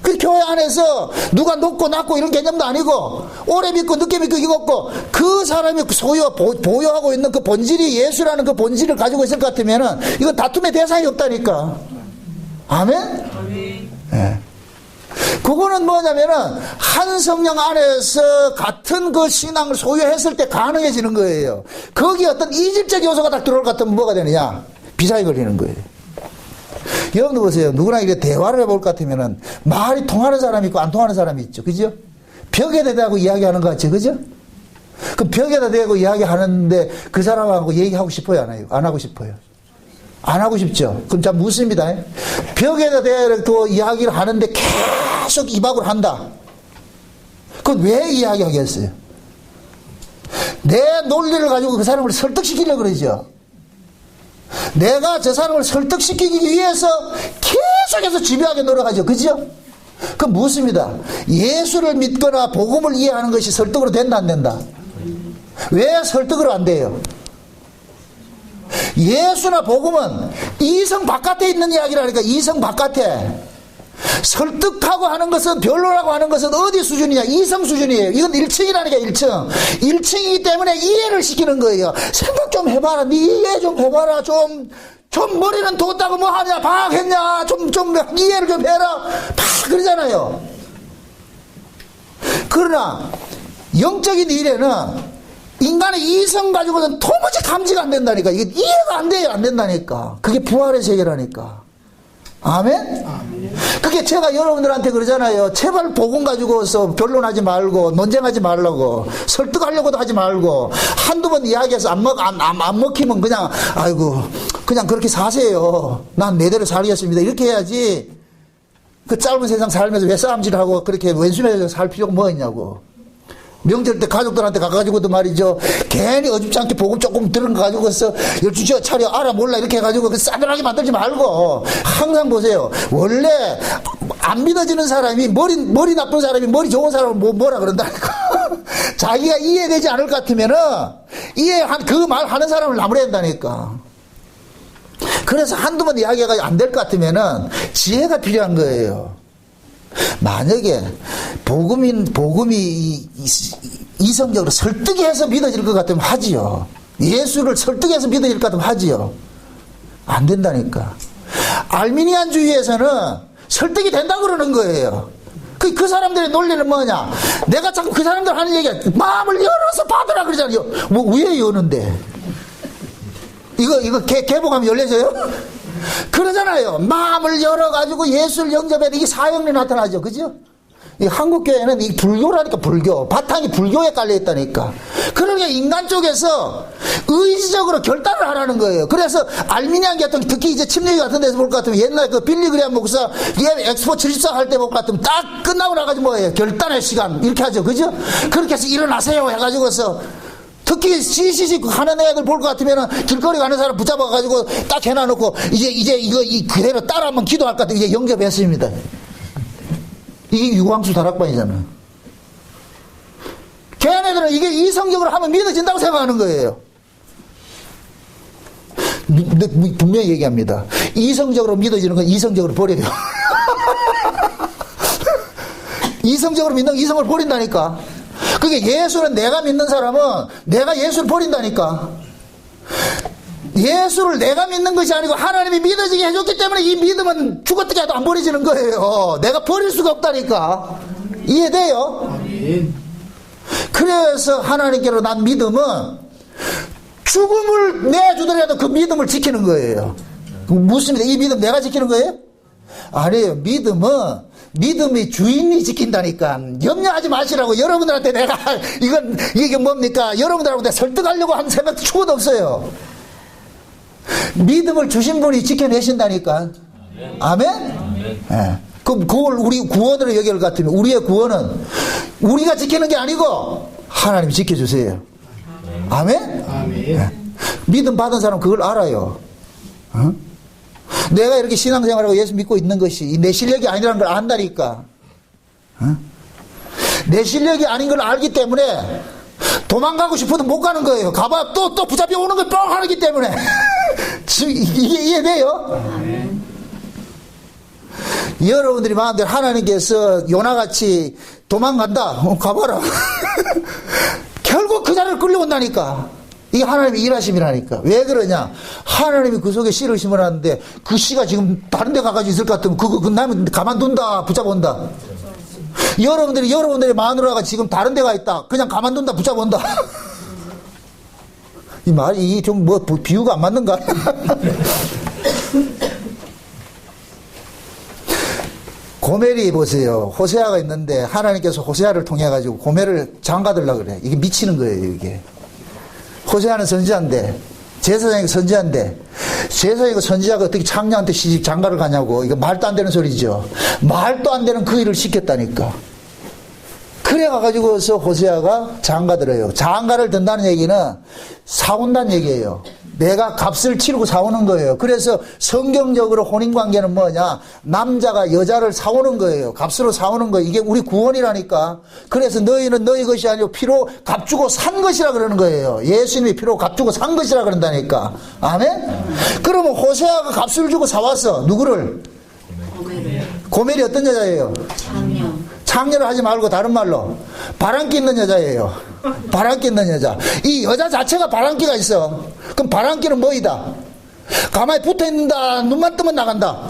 그 교회 안에서 누가 높고 낮고 이런 개념도 아니고 오래 믿고 늦게 믿고 이거 없고 그 사람이 보유하고 있는 그 본질이 예수라는 그 본질을 가지고 있을 것 같으면은 이건 다툼의 대상이 없다니까. 아멘? 예. 그거는 뭐냐면은 한 성령 안에서 같은 그 신앙을 소유했을 때 가능해지는 거예요. 거기에 어떤 이질적 요소가 딱 들어올 것 같으면 뭐가 되느냐? 비사에 걸리는 거예요. 여러분들 보세요. 누구나 이렇게 대화를 해볼 것 같으면은 말이 통하는 사람이 있고 안 통하는 사람이 있죠. 그죠? 벽에다 대고 이야기하는 것 같죠. 그죠? 그 벽에다 대고 이야기하는데 그 사람하고 얘기하고 싶어요? 안 해요? 안 하고 싶어요? 안 하고 싶죠? 그럼 참 묻습니다. 벽에다 대고 이야기를 하는데 계속 입학을 한다. 그건 왜 이야기하겠어요? 내 논리를 가지고 그 사람을 설득시키려고 그러죠. 내가 저 사람을 설득시키기 위해서 계속해서 집요하게 노력하죠. 그죠? 그건 묻습니다. 예수를 믿거나 복음을 이해하는 것이 설득으로 된다 안 된다? 왜 설득으로 안 돼요? 예수나 복음은 이성 바깥에 있는 이야기라니까. 이성 바깥에. 설득하고 하는 것은, 변론하고 하는 것은 어디 수준이냐? 이성 수준이에요. 이건 1층이라니까. 1층 1층이기 때문에 이해를 시키는 거예요. 생각 좀 해봐라. 네 이해 좀 해봐라. 좀 머리는 뒀다고 뭐 하냐? 방학했냐? 좀 이해를 좀 해라. 막 그러잖아요. 그러나 영적인 일에는 인간의 이성 가지고는 도무지 감지가 안 된다니까. 이게 이해가 안 돼요. 안 된다니까. 그게 부활의 세계라니까. 아멘? 그게 제가 여러분들한테 그러잖아요. 제발 복음 가지고서 변론하지 말고 논쟁하지 말라고, 설득하려고도 하지 말고, 한두 번 이야기해서 안 먹히면 그냥 아이고 그냥 그렇게 사세요. 난 내대로 살겠습니다. 이렇게 해야지. 그 짧은 세상 살면서 왜 싸움질하고 그렇게 왼수면서 살 필요가 뭐 있냐고. 명절 때 가족들한테 가가지고도 말이죠. 괜히 어줍지 않게 복음 조금 들은 거 가지고서 12시에 차려 알아 몰라 이렇게 해가지고 그 싸늘하게 만들지 말고 항상 보세요. 원래 안 믿어지는 사람이 머리 나쁜 사람이 머리 좋은 사람을 뭐라 그런다니까. 자기가 이해되지 않을 것 같으면은 그 말 하는 사람을 나무랜다니까. 그래서 한두 번 이야기가 안 될 것 같으면은 지혜가 필요한 거예요. 만약에 복음이 이성적으로 설득해서 믿어질 것 같으면 하지요. 예수를 설득해서 믿어질 것 같으면 하지요. 안 된다니까. 알미니안주의에서는 설득이 된다고 그러는 거예요. 그 사람들의 논리는 뭐냐? 내가 자꾸 그 사람들 하는 얘기야. 마음을 열어서 받으라 그러잖아요. 뭐 왜 여는데? 이거 개복하면 열려져요? 그러잖아요. 마음을 열어가지고 예수를 영접해야 돼. 이게 사형리 나타나죠. 그죠? 이 한국교회는 이 불교라니까. 불교. 바탕이 불교에 깔려있다니까. 그러니까 인간 쪽에서 의지적으로 결단을 하라는 거예요. 그래서 알미니안 계통, 특히 이제 침례교 같은 데서 볼 것 같으면 옛날 그 빌리그레암 목사 엑스포 74 할 때 볼 것 같으면 딱 끝나고 나가지고 뭐예요? 결단의 시간. 이렇게 하죠. 그죠? 그렇게 해서 일어나세요 해가지고서 특히 CCC 하는 애들 볼 것 같으면 길거리 가는 사람 붙잡아가지고 딱 해놔놓고 이제 이거 그대로 따라하면 기도할 것 같아. 이제 영접했습니다. 이게 유광수 다락방이잖아. 걔네들은 이게 이성적으로 하면 믿어진다고 생각하는 거예요. 분명히 얘기합니다. 이성적으로 믿어지는 건 이성적으로 버려요. 이성적으로 믿는 건 이성을 버린다니까. 그게 예수는 내가 믿는 사람은 내가 예수를 버린다니까. 예수를 내가 믿는 것이 아니고 하나님이 믿어지게 해줬기 때문에 이 믿음은 죽었다게 해도 안 버려지는 거예요. 내가 버릴 수가 없다니까. 이해돼요? 그래서 하나님께로 난 믿음은 죽음을 내주더라도 그 믿음을 지키는 거예요. 묻습니다. 이 믿음 내가 지키는 거예요? 아니에요. 믿음이 주인이 지킨다니까. 염려하지 마시라고. 여러분들한테 내가 이게 뭡니까? 여러분들하고 내가 설득하려고 하는 생각도 추구도 없어요. 믿음을 주신 분이 지켜내신다니까. 아멘? 예. 그럼 그걸 우리 구원으로 여길 것 같으면 우리의 구원은 우리가 지키는 게 아니고 하나님이 지켜주세요. 아멘? 예. 믿음 받은 사람 그걸 알아요. 어? 내가 이렇게 신앙생활하고 예수 믿고 있는 것이 내 실력이 아니라는 걸 안다니까. 어? 내 실력이 아닌 걸 알기 때문에 도망가고 싶어도 못 가는 거예요. 가봐 또 붙잡혀 오는 걸 뻥 하기 때문에. 이게 이해돼요? 여러분들이 마음대로 하나님께서 요나같이 도망간다. 가봐라. 결국 그 자리를 끌려온다니까. 이게 하나님의 일하심이라니까. 왜 그러냐? 하나님이 그 속에 씨를 심어놨는데 그 씨가 지금 다른 데 가가지고 있을 것 같으면 그거 나면 가만둔다, 붙잡아온다. 여러분들의 마누라가 지금 다른 데 가 있다. 그냥 가만둔다, 붙잡아온다. 이 말이 이게 좀 뭐 비유가 안 맞는가? 고멜이 보세요. 호세아가 있는데 하나님께서 호세아를 통해 가지고 고멜을 장가들라 그래. 이게 미치는 거예요, 이게. 호세아는 선지자인데, 제사장이고 선지자인데, 제사장이고 선지자가 어떻게 창녀한테 시집 장가를 가냐고. 이거 말도 안 되는 소리죠. 말도 안 되는 그 일을 시켰다니까. 그래 가지고서 호세아가 장가들어요. 장가를 든다는 얘기는 사온다는 얘기예요. 내가 값을 치르고 사오는 거예요. 그래서 성경적으로 혼인관계는 뭐냐? 남자가 여자를 사오는 거예요. 값으로 사오는 거예요. 이게 우리 구원이라니까. 그래서 너희는 너희 것이 아니고 피로 값주고 산 것이라 그러는 거예요. 예수님이 피로 값주고 산 것이라 그런다니까. 아멘? 그러면 호세아가 값을 주고 사왔어. 누구를? 고멜이 어떤 여자예요? 창녀를 하지 말고 다른 말로 바람기 있는 여자예요. 바람기 있는 여자. 이 여자 자체가 바람기가 있어. 그럼 바람기는 뭐이다? 가만히 붙어있는다. 눈만 뜨면 나간다.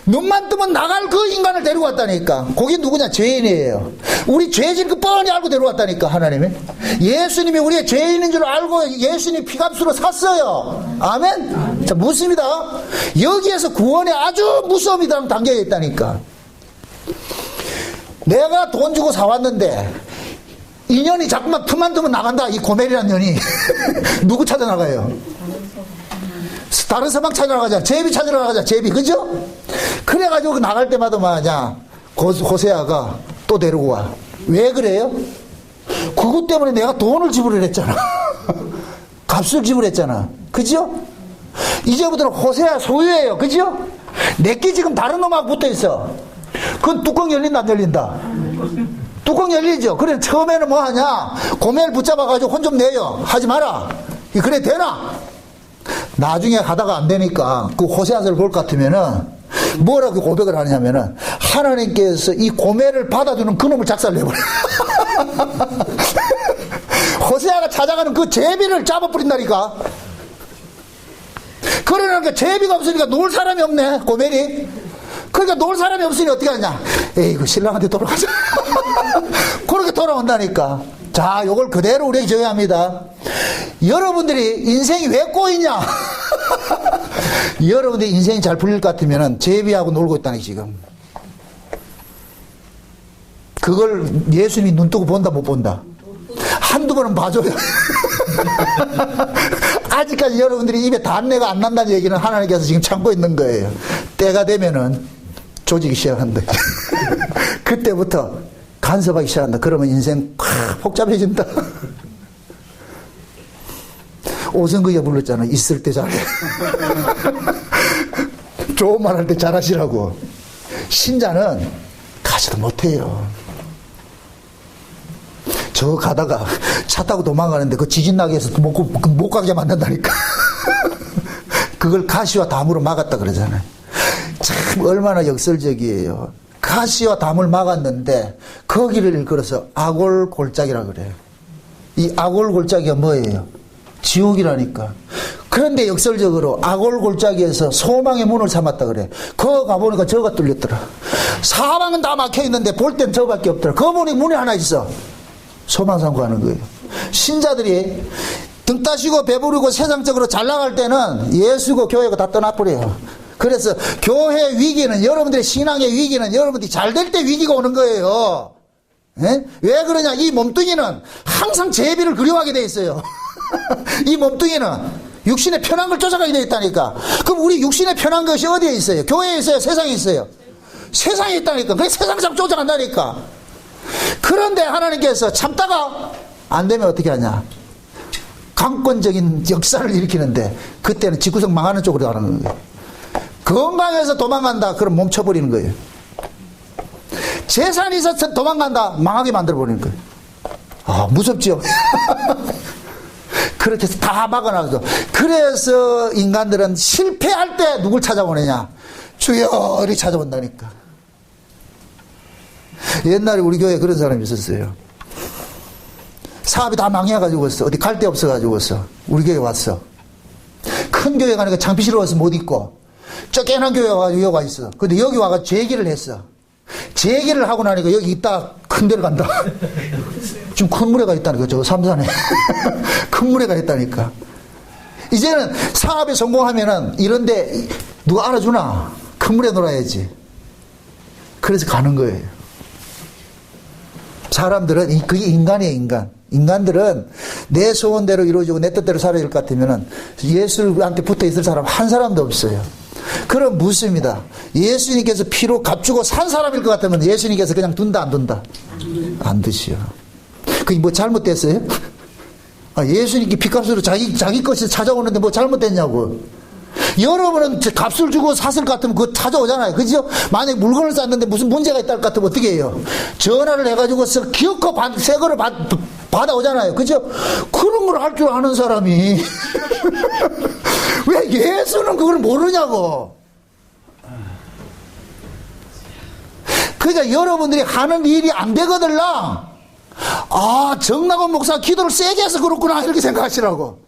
눈만 뜨면 나갈 그 인간을 데리고 왔다니까. 거기 누구냐? 죄인이에요. 우리 죄진 그 뻔히 알고 데려왔다니까, 하나님이. 예수님이 우리의 죄인인 줄 알고 예수님 피값으로 샀어요. 아멘? 자, 묻습니다. 여기에서 구원에 아주 무서움이 담겨 있다니까. 내가 돈 주고 사왔는데 인연이 자꾸만 틈만 두면 나간다. 이 고멜이라는 년이. 누구 찾아 나가요? 다른 서방 찾아 나가자. 제비 찾아 나가자. 제비. 그죠? 그래가지고 나갈 때마다 뭐하냐? 호세아가 또 데리고 와. 왜 그래요? 그것 때문에 내가 돈을 지불을 했잖아. 값을 지불했잖아. 그죠? 이제부터는 호세아 소유예요. 그죠? 내끼 지금 다른 놈하고 붙어 있어. 그건 뚜껑 열린다, 안 열린다? 뚜껑 열리죠. 그래, 처음에는 뭐 하냐? 고멜 붙잡아가지고 혼 좀 내요. 하지 마라. 그래, 되나? 나중에 하다가 안 되니까 그 호세아서를 볼 것 같으면은 뭐라고 고백을 하냐면은 하나님께서 이 고멜을 받아주는 그놈을 작살을 내버려. 호세아가 찾아가는 그 제비를 잡아버린다니까. 그러니까 제비가 없으니까 놀 사람이 없네, 고멜이. 그러니까 놀 사람이 없으니 어떻게 하냐? 에이구, 신랑한테 돌아가자. 그렇게 돌아온다니까. 자, 요걸 그대로 우리에게 적어야 합니다. 여러분들이 인생이 왜 꼬이냐? 여러분들이 인생이 잘 풀릴 것 같으면 제비하고 놀고 있다니, 지금. 그걸 예수님이 눈 뜨고 본다, 못 본다? 한두 번은 봐줘요. 아직까지 여러분들이 입에 단내가 안 난다는 얘기는 하나님께서 지금 참고 있는 거예요. 때가 되면은 조지기 시작한다. 그때부터 간섭하기 시작한다. 그러면 인생 팍 복잡해진다. 오성근이가 불렀잖아. 있을 때 잘해. 좋은 말 할 때 잘하시라고. 신자는 가지도 못해요. 저 가다가 차 타고 도망가는데 그 지진 나게 해서 못 가게 만든다니까. 그걸 가시와 담으로 막았다 그러잖아요. 참 얼마나 역설적이에요. 가시와 담을 막았는데 거기를 일컬어서 아골골짜기라 그래요. 이 아골골짜기가 뭐예요? 지옥이라니까. 그런데 역설적으로 아골골짜기에서 소망의 문을 삼았다 그래. 거 가보니까 저가 뚫렸더라. 사방은 다 막혀있는데 볼 땐 저밖에 없더라. 거 보니 문이 하나 있어. 소망 삼고 하는 거예요. 신자들이 등 따시고 배부르고 세상적으로 잘 나갈 때는 예수고 교회고 다 떠나버려요. 그래서 교회 위기는, 여러분들의 신앙의 위기는 여러분들이 잘 될 때 위기가 오는 거예요. 예? 왜 그러냐? 이 몸뚱이는 항상 제비를 그리워하게 돼 있어요. 이 몸뚱이는 육신의 편한 걸 쫓아가게 돼 있다니까. 그럼 우리 육신의 편한 것이 어디에 있어요? 교회에 있어요? 세상에 있어요? 세상에 있다니까. 그게 세상 참 쫓아간다니까. 그런데 하나님께서 참다가 안 되면 어떻게 하냐? 강권적인 역사를 일으키는데 그때는 집구석 망하는 쪽으로 가는 거예요. 건강해서 도망간다. 그럼 멈춰버리는 거예요. 재산이 있어서 도망간다. 망하게 만들어버리는 거예요. 아, 무섭죠? 그렇게 해서 다 막아놔서. 그래서 인간들은 실패할 때 누굴 찾아오느냐? 주여 이렇게 찾아온다니까. 옛날에 우리 교회에 그런 사람이 있었어요. 사업이 다 망해가지고 있어. 어디 갈 데 없어가지고 있어. 우리 교회 왔어. 큰 교회 가니까 창피 싫어서 못 있고 쫓겨난 교회 와가지고 여기 와 있어. 근데 여기 와가 제기를 했어. 제기를 하고 나니까 여기 있다 큰 데를 간다. 지금 큰 물에가 있다니까. 저 삼산에 큰 물에가 있다니까. 이제는 사업에 성공하면은 이런데 누가 알아주나? 큰 물에 놀아야지. 그래서 가는 거예요. 사람들은 그게 인간이에요. 인간. 인간들은 내 소원대로 이루어지고 내 뜻대로 살아야 될 것 같으면은 예수한테 붙어 있을 사람 한 사람도 없어요. 그럼 묻습니다. 예수님께서 피로 값주고 산 사람일 것 같으면 예수님께서 그냥 둔다 안 둔다? 안 드시오. 그게 뭐 잘못됐어요? 예수님께 피값으로 자기 것이 찾아오는데 뭐 잘못됐냐고. 여러분은 값을 주고 샀을 것 같으면 그거 찾아오잖아요. 그죠? 만약에 물건을 샀는데 무슨 문제가 있다 할 것 같으면 어떻게 해요? 전화를 해가지고 기어코 새 거를 받아오잖아요. 그죠? 그런 걸 할 줄 아는 사람이 왜 예수는 그걸 모르냐고. 그러니까 여러분들이 하는 일이 안 되거들라. 정낙원 목사 기도를 세게 해서 그렇구나 이렇게 생각하시라고.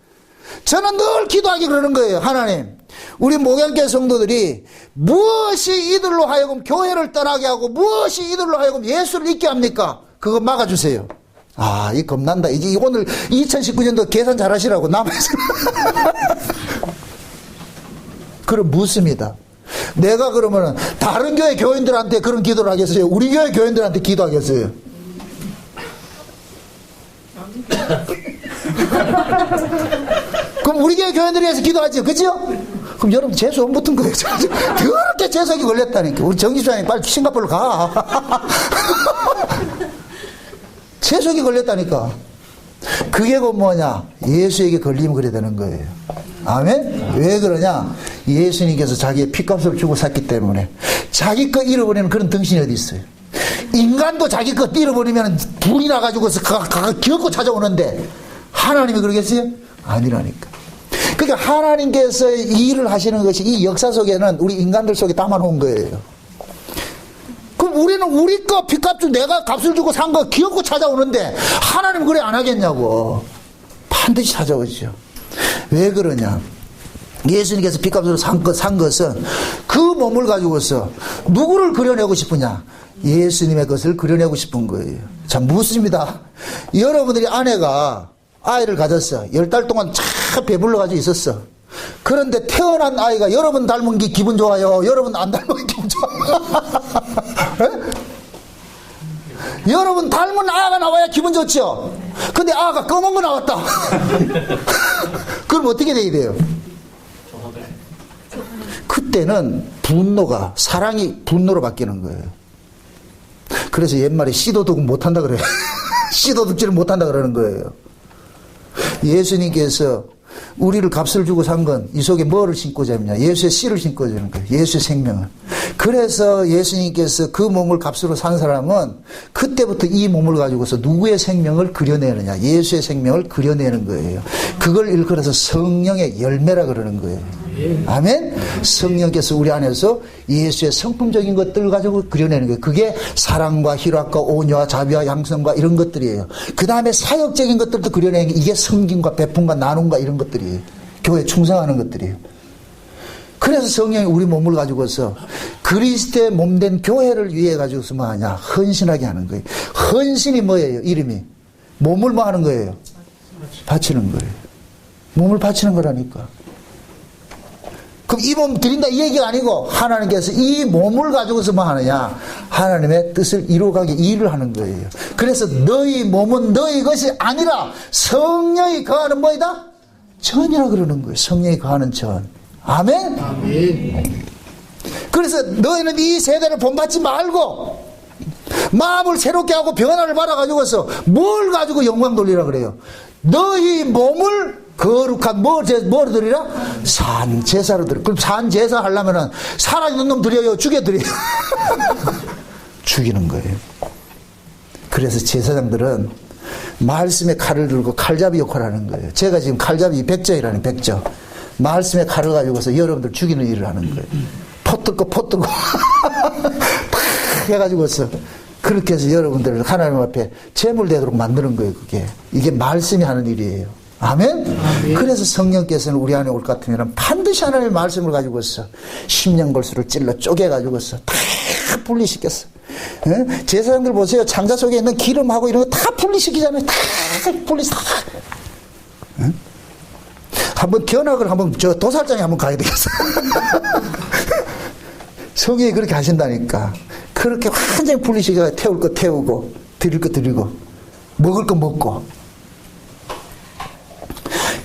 저는 늘 기도하기 그러는 거예요. 하나님, 우리 목양교 성도들이 무엇이 이들로 하여금 교회를 떠나게 하고 무엇이 이들로 하여금 예수를 잊게 합니까? 그거 막아주세요. 이 겁난다. 이제 오늘 2019년도 계산 잘 하시라고 남아서 그럼 묻습니다. 내가 그러면은 다른 교회 교인들한테 그런 기도를 하겠어요? 우리 교회 교인들한테 기도하겠어요? 그럼 우리 교회 교인들이 해서 기도하죠. 그죠? 그럼 여러분 재수 안 붙은 거예요. 그렇게 재수하기 걸렸다니까. 우리 정기수장님 빨리 싱가포르로 가. 재수하기 걸렸다니까. 그게 뭐냐? 예수에게 걸리면 그래 되는 거예요. 아멘? 왜 그러냐? 예수님께서 자기의 피값을 주고 샀기 때문에. 자기 것 잃어버리는 그런 등신이 어디 있어요? 인간도 자기 것 잃어버리면 불이 나가지고서 기어코 찾아오는데 하나님이 그러겠어요? 아니라니까. 그러니까 하나님께서 이 일을 하시는 것이 이 역사 속에는 우리 인간들 속에 담아놓은 거예요. 그럼 우리는 우리 거 빚값 주 내가 값을 주고 산 거 기어코 찾아오는데 하나님 그래 안 하겠냐고. 반드시 찾아오죠. 왜 그러냐? 예수님께서 빚값으로 산 것은 그 몸을 가지고서 누구를 그려내고 싶으냐? 예수님의 것을 그려내고 싶은 거예요. 참 묻습니다. 여러분들이 아내가 아이를 가졌어. 10달 동안 참 배불러가지고 있었어. 그런데 태어난 아이가 여러분 닮은 게 기분 좋아요? 여러분 안 닮은 게 기분 좋아요? 여러분 닮은 아가 나와야 기분 좋죠? 근데 아가 검은 거 나왔다. 그럼 어떻게 돼야 돼요? 그때는 분노가, 사랑이 분노로 바뀌는 거예요. 그래서 옛말에 씨도둑은 못한다 그래요. 씨도둑질을 못한다 그러는 거예요. 예수님께서 우리를 값을 주고 산 건 이 속에 뭐를 심고자 했냐? 예수의 씨를 심고자 하는 거예요. 예수의 생명을. 그래서 예수님께서 그 몸을 값으로 산 사람은 그때부터 이 몸을 가지고서 누구의 생명을 그려내느냐? 예수의 생명을 그려내는 거예요. 그걸 일컬어서 성령의 열매라 그러는 거예요. 아멘? 성령께서 우리 안에서 예수의 성품적인 것들을 가지고 그려내는 거예요. 그게 사랑과 희락과 온유와 자비와 양성과 이런 것들이에요. 그 다음에 사역적인 것들도 그려내는 게 이게 섬김과 배품과 나눔과 이런 것들이에요. 교회에 충성하는 것들이에요. 그래서 성령이 우리 몸을 가지고서 그리스도의 몸된 교회를 위해 가지고서 뭐 하냐? 헌신하게 하는 거예요. 헌신이 뭐예요? 이름이. 몸을 뭐 하는 거예요? 바치는 거예요. 몸을 바치는 거라니까. 그럼 이 몸 드린다 이 얘기가 아니고 하나님께서 이 몸을 가지고서 뭐 하느냐? 하나님의 뜻을 이루어가게 일을 하는 거예요. 그래서 너희 몸은 너희 것이 아니라 성령이 거하는 뭐이다? 전이라 그러는 거예요. 성령이 거하는 전. 아멘? 아멘. 그래서 너희는 이 세대를 본받지 말고 마음을 새롭게 하고 변화를 받아가지고서 뭘 가지고 영광 돌리라 그래요? 너희 몸을 거룩한 뭐로 드리라? 산 제사로 드려. 그럼 산 제사 하려면은 살아있는 놈 드려요? 죽여드려요? 죽이는 거예요. 그래서 제사장들은 말씀의 칼을 들고 칼잡이 역할을 하는 거예요. 제가 지금 칼잡이 백저이라는 백저. 말씀의 칼을 가지고서 여러분들 죽이는 일을 하는 거예요. 포 뜯고 탁 해가지고서 그렇게 해서 여러분들을 하나님 앞에 제물되도록 만드는 거예요. 그게 이게 말씀이 하는 일이에요. 아멘? 아멘. 그래서 성령께서는 우리 안에 올 것 같으면 반드시 하나님의 말씀을 가지고서 십년골수를 찔러 쪼개가지고서 다 분리시켰어. 예? 제사장들 보세요. 장자 속에 있는 기름하고 이런 거 다 분리시키잖아요. 다 분리시켜. 예? 한번 견학을 한번 저 도살장에 한번 가야 되겠어. 성령이 그렇게 하신다니까. 그렇게 완전히 분리시켜서 태울 거 태우고 드릴 거 드리고 먹을 거 먹고.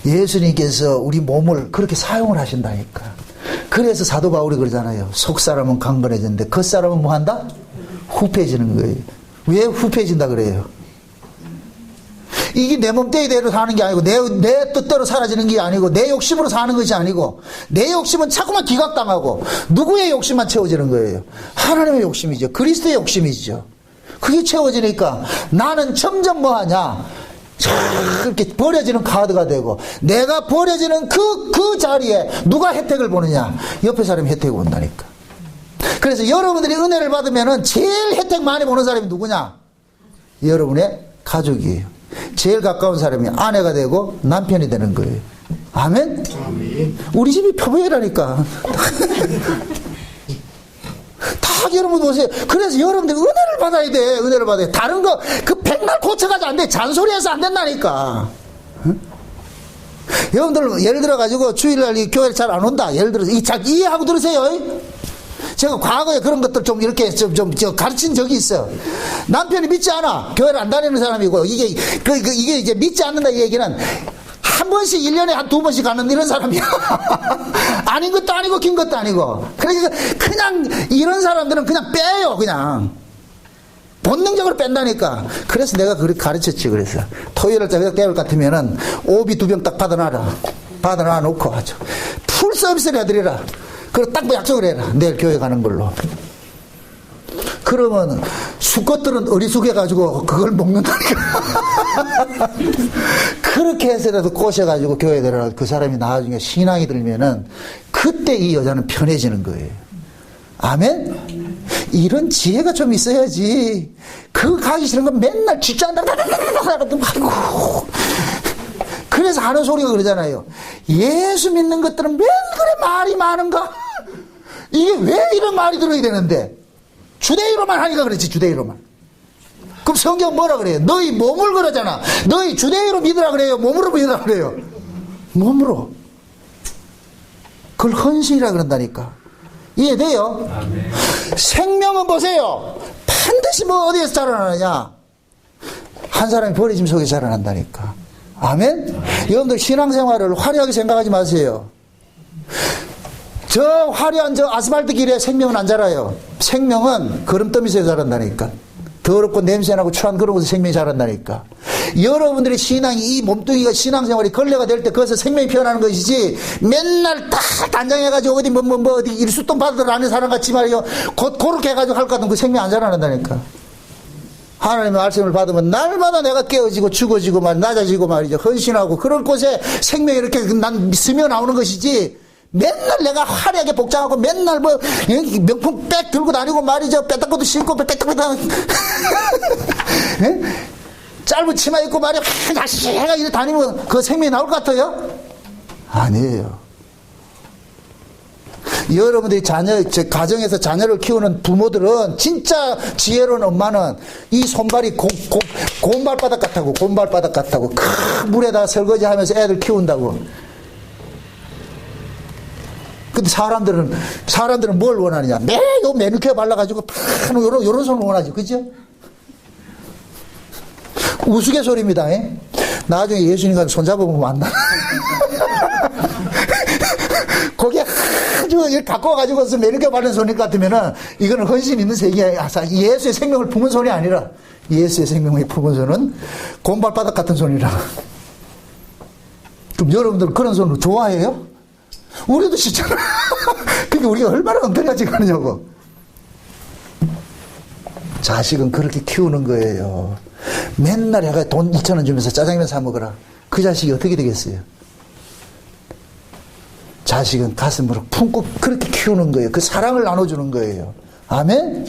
예수님께서 우리 몸을 그렇게 사용을 하신다니까. 그래서 사도 바울이 그러잖아요. 속 사람은 강건해지는데 겉 사람은 뭐 한다? 후패해지는 거예요. 왜 후패해진다 그래요? 이게 내 몸뚱이대로 사는 게 아니고 내 뜻대로 사라지는 게 아니고 내 욕심으로 사는 것이 아니고 내 욕심은 자꾸만 기각당하고 누구의 욕심만 채워지는 거예요? 하나님의 욕심이죠. 그리스도의 욕심이죠. 그게 채워지니까 나는 점점 뭐하냐? 이렇게 버려지는 카드가 되고 내가 버려지는 그 자리에 누가 혜택을 보느냐? 옆에 사람이 혜택을 본다니까. 그래서 여러분들이 은혜를 받으면은 제일 혜택 많이 보는 사람이 누구냐? 여러분의 가족이에요. 제일 가까운 사람이 아내가 되고 남편이 되는 거예요. 아멘? 아멘. 우리 집이 표보이라니까. 다 여러분 보세요. 그래서 여러분들 은혜를 받아야 돼. 은혜를 받아야 돼. 다른 거 그 백날 고쳐가지고 안 돼. 잔소리해서 안 된다니까. 응? 여러분들 예를 들어 가지고 주일날 이 교회를 잘 안 온다. 예를 들어서 이해하고 들으세요. 제가 과거에 그런 것들 좀 이렇게 좀 가르친 적이 있어. 남편이 믿지 않아. 교회를 안 다니는 사람이고 이게 이제 믿지 않는다 이 얘기는 한 번씩 1년에 한 2번씩 가는 이런 사람이야. 아닌 것도 아니고 긴 것도 아니고. 그러니까 그냥 이런 사람들은 그냥 빼요. 그냥 본능적으로 뺀다니까. 그래서 내가 그렇게 가르쳤지. 그래서 토요일날 저녁 때울 같으면은 오비 2병 딱 받아놔 놓고 아주 풀 서비스를 해드리라. 그리고 딱 약속을 해라. 내일 교회 가는 걸로. 그러면 수컷들은 어리숙해가지고 그걸 먹는다니까. 그렇게 해서라도 꼬셔가지고 교회에 데려가 그 사람이 나중에 신앙이 들면은 그때 이 여자는 편해지는 거예요. 아멘? 이런 지혜가 좀 있어야지. 그거 가기 싫은 건 맨날 쥐짠다. 아이고. 그래서 하는 소리가 그러잖아요. 예수 믿는 것들은 왜 그래 말이 많은가? 이게 왜 이런 말이 들어야 되는데? 주대의로만 하니까 그렇지, 주대의로만. 그럼 성경 뭐라 그래요? 너희 몸을 그러잖아. 너희 주대의로 믿으라 그래요? 몸으로 믿으라 그래요? 몸으로. 그걸 헌신이라 그런다니까. 이해돼요? 아멘. 생명은 보세요. 반드시 뭐 어디에서 자라나느냐? 한 사람이 버려짐 속에 자라난다니까. 아멘? 여러분들 신앙생활을 화려하게 생각하지 마세요. 저 화려한 저 아스팔트 길에 생명은 안 자라요. 생명은 거름더미에서 자란다니까. 더럽고 냄새나고 추한 그런 곳에서 생명이 자란다니까. 여러분들의 신앙이 이 몸뚱이가 신앙생활이 걸레가 될 때 거기서 생명이 피어나는 것이지 맨날 다 단장해가지고 어디 어디 일수돈 받으러 아는 사람 같이 말이요. 곧 그렇게 해가지고 할 것 같으면 그 생명이 안 자라난다니까. 하나님의 말씀을 받으면 날마다 내가 깨어지고 죽어지고 낮아지고 말이죠. 헌신하고 그런 곳에 생명이 이렇게 난 스며 나오는 것이지 맨날 내가 화려하게 복장하고 맨날 뭐 명품 백 들고 다니고 말이죠. 빼딱것도 신고 빼딱빼딱 짧은 치마 입고 말이야 해가 이렇게 다니면 그 생명이 나올 것 같아요? 아니에요. 여러분들이 가정에서 자녀를 키우는 부모들은 진짜 지혜로운 엄마는 이 손발이 곰발바닥 같다고. 곰발바닥 같다고. 큰 물에다 설거지 하면서 애들 키운다고. 근데 사람들은 뭘 원하느냐? 매우 매니큐어 발라가지고 팍 요런 손을 원하지. 그죠? 우스갯소리입니다. 나중에 예수님과 손잡아보면 만나. 거기에 아주 이렇게 갖고 와가지고서 매니큐어 바른 손일 같으면은 이거는 헌신 있는 세계야. 예수의 생명을 품은 손이 아니라 예수의 생명을 품은 손은 곰발바닥 같은 손이라. 그럼 여러분들 그런 손을 좋아해요? 우리도 싫잖아. 그게 우리가 얼마나 엉터리같이 가느냐고. 자식은 그렇게 키우는 거예요. 맨날 해가 돈 2,000원 주면서 짜장면 사 먹어라. 그 자식이 어떻게 되겠어요? 자식은 가슴으로 품고 그렇게 키우는 거예요. 그 사랑을 나눠주는 거예요. 아멘?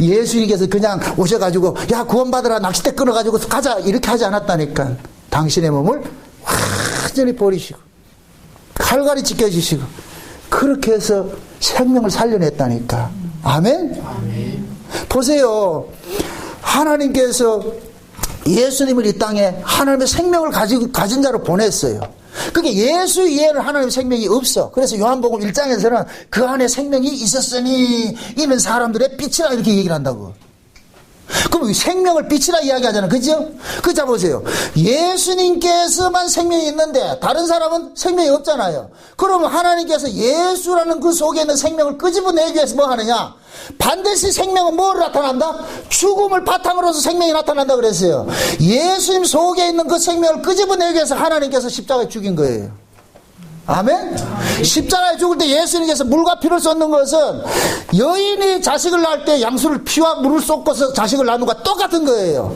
예수님께서 그냥 오셔가지고 야 구원받으라 낚싯대 끊어가지고 가자 이렇게 하지 않았다니까. 당신의 몸을 완전히 버리시고 칼갈이 찢겨주시고 그렇게 해서 생명을 살려냈다니까. 아멘? 보세요. 하나님께서 예수님을 이 땅에 하나님의 생명을 가진 자로 보냈어요. 그게 예수 이외에는 하나님의 생명이 없어. 그래서 요한복음 1장에서는 그 안에 생명이 있었으니 이는 사람들의 빛이라 이렇게 얘기를 한다고. 그럼 생명을 빛이라 이야기하잖아요. 그죠? 그 자 보세요. 예수님께서만 생명이 있는데 다른 사람은 생명이 없잖아요. 그러면 하나님께서 예수라는 그 속에 있는 생명을 끄집어내기 위해서 뭐 하느냐? 반드시 생명은 뭐로 나타난다? 죽음을 바탕으로서 생명이 나타난다 그랬어요. 예수님 속에 있는 그 생명을 끄집어내기 위해서 하나님께서 십자가에 죽인 거예요. 아멘? 십자가에 죽을 때 예수님께서 물과 피를 쏟는 것은 여인이 자식을 낳을 때 양수를 피와 물을 쏟고서 자식을 낳는 것과 똑같은 거예요.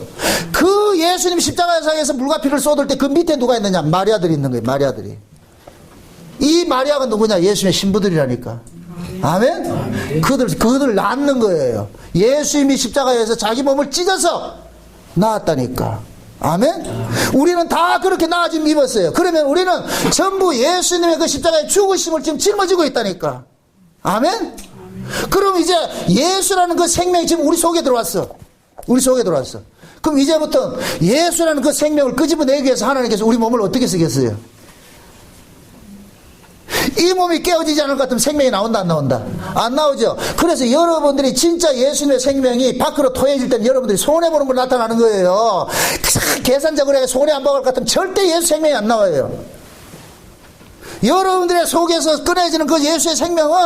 그 예수님 십자가에서 물과 피를 쏟을 때 그 밑에 누가 있느냐? 마리아들이 있는 거예요. 마리아들이. 이 마리아가 누구냐? 예수님의 신부들이라니까. 아멘? 그들 낳는 거예요. 예수님이 십자가에서 자기 몸을 찢어서 낳았다니까. 아멘? 우리는 다 그렇게 나아짐 입었어요. 그러면 우리는 전부 예수님의 그 십자가의 죽으심을 지금 짊어지고 있다니까. 아멘? 그럼 이제 예수라는 그 생명이 지금 우리 속에 들어왔어. 우리 속에 들어왔어. 그럼 이제부터 예수라는 그 생명을 끄집어내기 위해서 하나님께서 우리 몸을 어떻게 쓰겠어요? 이 몸이 깨어지지 않을 것 같으면 생명이 나온다 안 나온다? 안 나오죠. 그래서 여러분들이 진짜 예수님의 생명이 밖으로 토해질 때는 여러분들이 손해보는 걸 나타나는 거예요. 계산적으로 손해 안 보는 것 같으면 절대 예수 생명이 안 나와요. 여러분들의 속에서 꺼내지는 그 예수의 생명은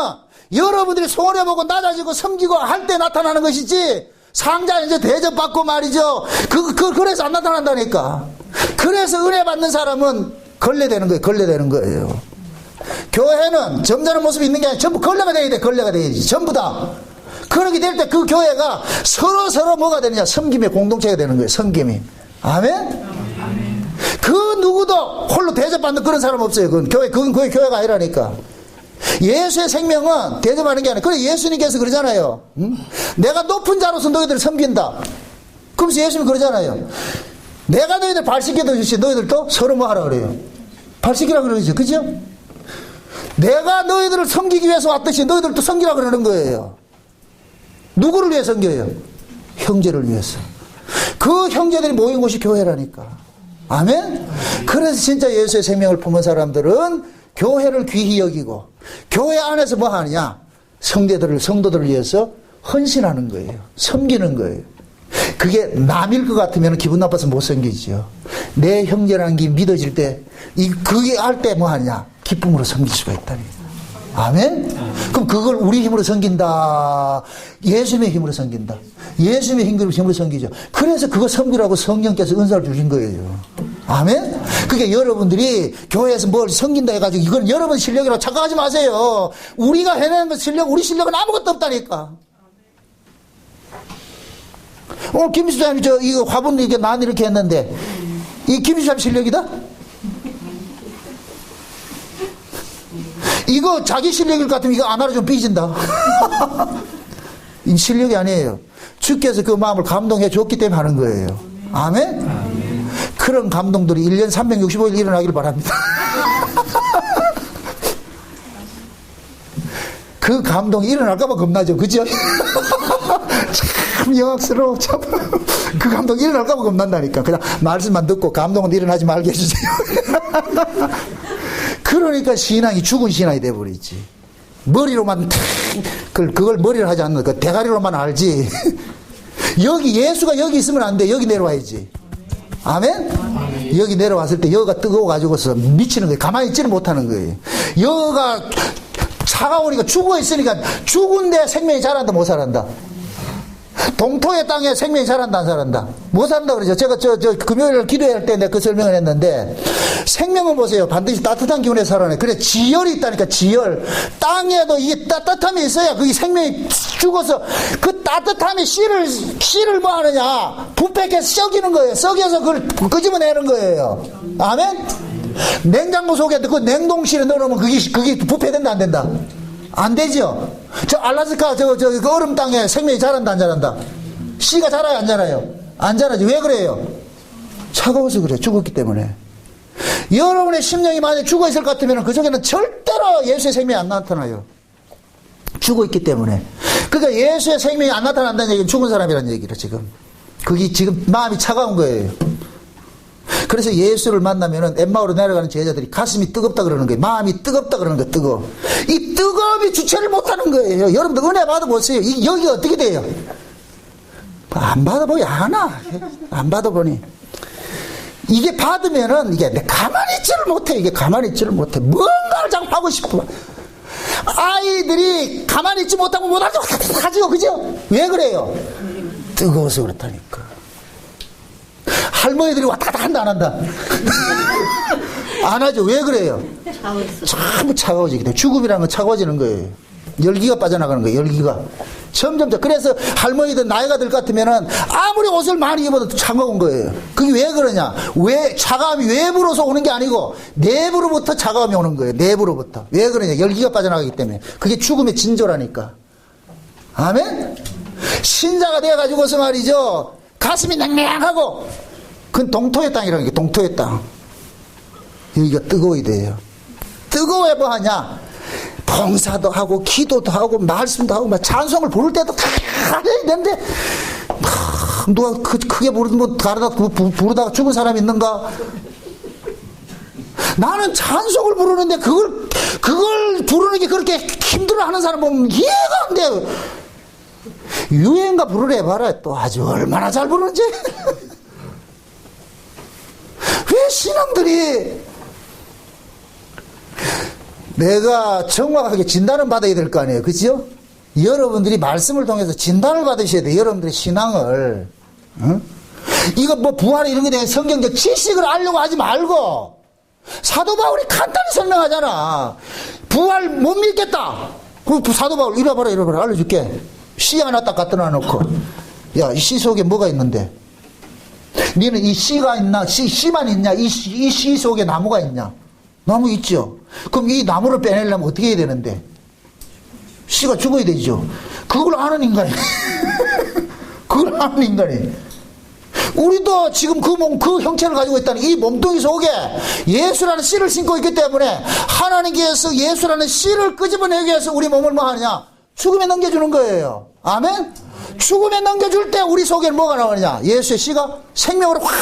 여러분들이 손해보고 낮아지고 섬기고 할 때 나타나는 것이지 상자 이제 대접받고 말이죠. 그래서 안 나타난다니까. 그래서 은혜 받는 사람은 걸레되는 거예요. 걸레되는 거예요. 교회는 점잖은 모습이 있는 게 아니라 전부 걸레가 돼야 돼. 걸레가 돼야지. 전부 다. 그렇게 될 때 그 교회가 서로 뭐가 되느냐? 섬김의 공동체가 되는 거예요. 섬김이. 아멘? 그 누구도 홀로 대접받는 그런 사람 없어요. 그건 교회가 아니라니까. 예수의 생명은 대접하는 게 아니라. 그래 예수님께서 그러잖아요. 응? 내가 높은 자로서 너희들을 섬긴다. 그러면서 예수님이 그러잖아요. 내가 너희들 발 씻겨주시 너희들도 서로 뭐 하라 그래요? 발 씻기라 그러죠. 그죠? 내가 너희들을 섬기기 위해서 왔듯이 너희들도 섬기라 그러는 거예요. 누구를 위해 섬겨요? 형제를 위해서. 그 형제들이 모인 곳이 교회라니까. 아멘? 그래서 진짜 예수의 생명을 품은 사람들은 교회를 귀히 여기고 교회 안에서 뭐 하느냐? 성도들을 위해서 헌신하는 거예요. 섬기는 거예요. 그게 남일 것 같으면 기분 나빠서 못 섬기죠. 내 형제라는 게 믿어질 때 그게 할 때 뭐 하냐? 기쁨으로 섬길 수가 있다니. 아멘? 그럼 그걸 우리 힘으로 섬긴다. 예수님의 힘으로 섬긴다. 예수님의 힘으로 섬기죠. 그래서 그거 섬기라고 성령께서 은사를 주신 거예요. 아멘? 그게 여러분들이 교회에서 뭘 섬긴다 해가지고 이건 여러분 실력이라고 착각하지 마세요. 우리가 해내는 건 우리 실력은 아무것도 없다니까. 오늘 김 집사님이 이거 화분 난 이렇게 했는데 이 김 집사님 실력이다? 이거 자기 실력일 것 같으면 이거 하나로 좀 삐진다. 이 실력이 아니에요. 주께서 그 마음을 감동해 줬기 때문에 하는 거예요. 아멘? 그런 감동들이 1년 365일 일어나기를 바랍니다. 그 감동이 일어날까봐 겁나죠. 그죠? 참 영악스러워. 참. 그 감동이 일어날까봐 겁난다니까. 그냥 말씀만 듣고 감동은 일어나지 말게 해주세요. 그러니까 신앙이 죽은 신앙이 돼버리지. 머리로만 그걸 머리로 하지 않는 그 대가리로만 알지. 여기 예수가 여기 있으면 안 돼. 여기 내려와야지. 아멘? 여기 내려왔을 때 여기가 뜨거워가지고서 미치는 거예요. 가만히 있지는 못하는 거예요. 여기가 차가우니까 죽어 있으니까 죽은데 생명이 자란다 못 자란다? 동토의 땅에 생명이 자란다 안 자란다? 못 산다 그러죠. 제가 금요일 기도할 때 내가 그 설명을 했는데 생명은 보세요. 반드시 따뜻한 기운에 살아내. 그래 지열이 있다니까. 지열. 땅에도 이게 따뜻함이 있어야 그게 생명이 죽어서 그 따뜻함이 씨를 뭐 하느냐? 부패해서 썩이는 거예요. 썩여서 그걸 끄집어내는 거예요. 아멘? 냉장고 속에 그 냉동실에 넣어놓으면 그게 부패된다, 안 된다? 안 되죠? 저 알라스카 그 얼음 땅에 생명이 자란다, 안 자란다? 씨가 자라요, 안 자라요? 안 자라지. 왜 그래요? 차가워서 그래. 죽었기 때문에. 여러분의 심령이 만약에 죽어 있을 것 같으면 그 속에는 절대로 예수의 생명이 안 나타나요. 죽어 있기 때문에. 그러니까 예수의 생명이 안 나타난다는 얘기는 죽은 사람이라는 얘기를 지금. 그게 지금 마음이 차가운 거예요. 그래서 예수를 만나면은 엠마오로 내려가는 제자들이 가슴이 뜨겁다 그러는 거예요. 마음이 뜨겁다 그러는 거예요. 뜨거워. 이 뜨거움이 주체를 못하는 거예요. 여러분들 은혜 받아보세요. 여기가 어떻게 돼요? 안 받아보기 하나. 안 받아보니. 이게 받으면은 이게 가만히 있지를 못해. 이게 가만히 있지를 못해. 뭔가를 자꾸 하고 싶어. 아이들이 가만히 있지 못하고 못하죠. 하죠. 그죠? 왜 그래요? 뜨거워서 그렇다니까. 할머니들이 왔다 갔다 한다, 안 한다? 안 하죠. 왜 그래요? 참 차가워지기 때문에. 죽음이라는 건 차가워지는 거예요. 열기가 빠져나가는 거예요. 열기가. 점점 더. 그래서 할머니들 나이가 들 것 같으면은 아무리 옷을 많이 입어도 차가운 거예요. 그게 왜 그러냐? 왜 차가움이 외부로서 오는 게 아니고 내부로부터 차가움이 오는 거예요. 내부로부터. 왜 그러냐? 열기가 빠져나가기 때문에. 그게 죽음의 징조라니까. 아멘? 신자가 되어가지고서 말이죠. 가슴이 냉랭하고 그건 동토의 땅이라는 게 동토의 땅. 여기가 뜨거워야 돼요. 뜨거워야 뭐 하냐? 봉사도 하고 기도도 하고 말씀도 하고 막 찬송을 부를 때도 다 해야 되는데 누가 크게 부르는 뭐 부르다가 죽은 사람이 있는가? 나는 찬송을 부르는데 그걸 부르는 게 그렇게 힘들어하는 사람 보면 이해가 안 돼요. 유행가 부르래 해봐라. 또 아주 얼마나 잘 부르는지. 왜 신앙들이 내가 정확하게 진단을 받아야 될 거 아니에요. 그죠? 여러분들이 말씀을 통해서 진단을 받으셔야 돼요. 여러분들의 신앙을. 응? 이거 뭐 부활 이런 게 대한 성경적 지식을 알려고 하지 말고 사도 바울이 간단히 설명하잖아. 부활 못 믿겠다. 사도 바울 이리 와봐라 알려줄게. 씨 하나 딱 갖다 놔놓고 야, 이 씨 속에 뭐가 있는데? 너는 이 씨가 있나? 씨만 있냐? 이 씨 속에 나무가 있냐? 나무 있죠? 그럼 이 나무를 빼내려면 어떻게 해야 되는데? 씨가 죽어야 되죠? 그걸 아는 인간이. 그걸 아는 인간이. 우리도 지금 그 형체를 가지고 있다는 이 몸뚱이 속에 예수라는 씨를 심고 있기 때문에 하나님께서 예수라는 씨를 끄집어내기 위해서 우리 몸을 뭐 하느냐? 죽음에 넘겨주는 거예요. 아멘? 죽음에 넘겨줄 때 우리 속에는 뭐가 나오느냐? 예수의 씨가 생명으로 확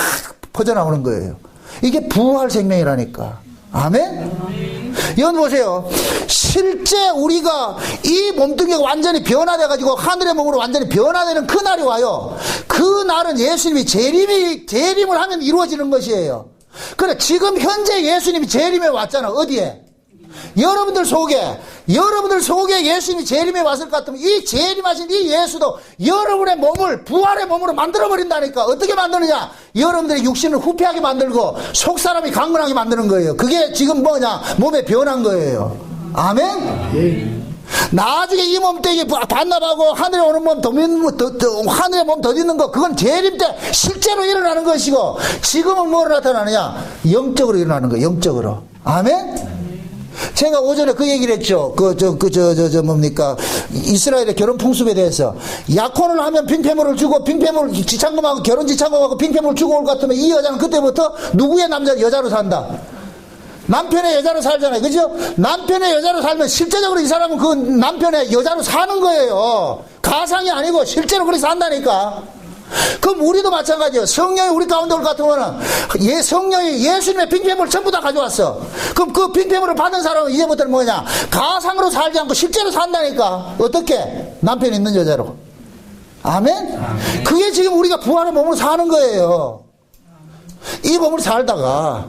퍼져나오는 거예요. 이게 부활 생명이라니까. 아멘? 여러분 보세요. 실제 우리가 이 몸뚱이가 완전히 변화돼가지고 하늘의 몸으로 완전히 변화되는 그날이 와요. 그날은 예수님이 재림을 하면 이루어지는 것이에요. 그래, 지금 현재 예수님이 재림에 왔잖아. 어디에? 여러분들 속에 예수님이 재림에 왔을 것 같으면 이 재림하신 이 예수도 여러분의 몸을 부활의 몸으로 만들어버린다니까. 어떻게 만드느냐? 여러분들의 육신을 후패하게 만들고 속사람이 강건하게 만드는 거예요. 그게 지금 뭐냐? 몸에 변한 거예요. 아멘? 나중에 이 몸뚱이 반납하고 하늘에 오는 몸 하늘의 몸 더 있는 거 그건 재림 때 실제로 일어나는 것이고 지금은 뭐로 나타나느냐? 영적으로 일어나는 거예요. 영적으로. 아멘? 제가 오전에 그 얘기를 했죠. 뭡니까. 이스라엘의 결혼 풍습에 대해서. 약혼을 하면 빙패물을 주고, 빙패물 지창금하고, 결혼 지창금하고 빙패물 주고 올 것 같으면 이 여자는 그때부터 누구의 여자로 산다? 남편의 여자로 살잖아요. 그죠? 남편의 여자로 살면 실제적으로 이 사람은 그 남편의 여자로 사는 거예요. 가상이 아니고 실제로 그렇게 산다니까. 그럼 우리도 마찬가지예요. 성령이 우리 가운데 올 것 같으면 성령이 예수님의 빙패물을 전부 다 가져왔어. 그럼 그 빙패물을 받은 사람은 이제부터는 뭐냐? 가상으로 살지 않고 실제로 산다니까. 어떻게? 남편 있는 여자로. 아멘? 아멘. 그게 지금 우리가 부활의 몸으로 사는 거예요. 이 몸을 살다가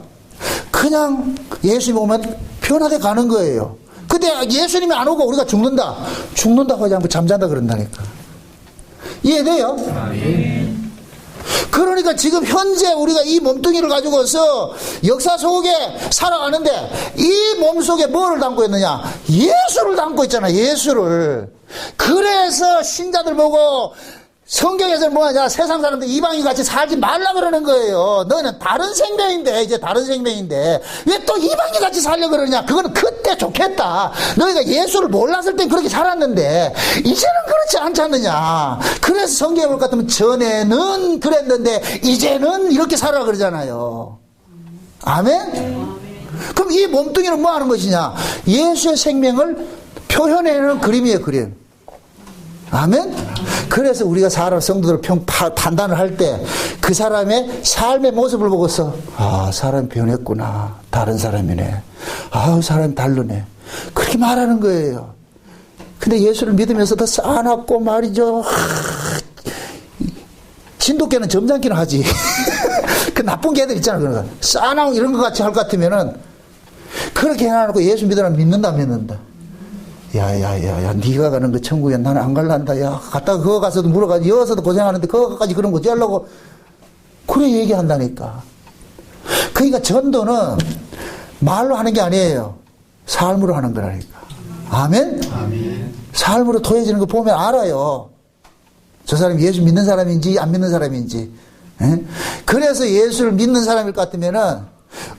그냥 예수님 오면 변화돼 가는 거예요. 근데 예수님이 안 오고 우리가 죽는다고 하지 않고 잠잔다 그런다니까. 이해돼요? 그러니까 지금 현재 우리가 이 몸뚱이를 가지고서 역사 속에 살아가는데 이 몸 속에 뭐를 담고 있느냐? 예수를 담고 있잖아. 예수를. 그래서 신자들 보고 성경에서는 뭐하냐? 세상 사람들 이방인 같이 살지 말라 그러는 거예요. 너는 다른 생명인데, 이제 다른 생명인데, 왜 또 이방인 같이 살려 그러냐? 그거는 그때 좋겠다. 너희가 예수를 몰랐을 땐 그렇게 살았는데, 이제는 그렇지 않지 않느냐? 그래서 성경에 볼 것 같으면 전에는 그랬는데, 이제는 이렇게 살아 그러잖아요. 아멘? 그럼 이 몸뚱이는 뭐 하는 것이냐? 예수의 생명을 표현해내는 그림이에요, 그림. 아멘? 그래서 우리가 사람 성도들 판단을 할 때 그 사람의 삶의 모습을 보고서 아, 사람이 변했구나. 다른 사람이네. 아, 사람이 다르네. 그렇게 말하는 거예요. 근데 예수를 믿으면서도 싸납고 말이죠. 진돗개는 점잖기는 하지. 그 나쁜 개들 있잖아. 그런 거. 싸나고 이런 것 같이 할 것 같으면은 그렇게 해놔놓고 예수 믿는다 안 믿는다. 야, 네가 가는 그 천국에 나는 안 갈란다. 야, 갔다가 그거 가서도 물어가지고 여기서도 고생하는데 그거까지 그런 거 어찌하려고. 그래 얘기한다니까. 그러니까 전도는 말로 하는 게 아니에요. 삶으로 하는 거라니까. 아멘? 아멘. 삶으로 토해지는 거 보면 알아요. 저 사람이 예수 믿는 사람인지 안 믿는 사람인지. 에? 그래서 예수를 믿는 사람일 것 같으면은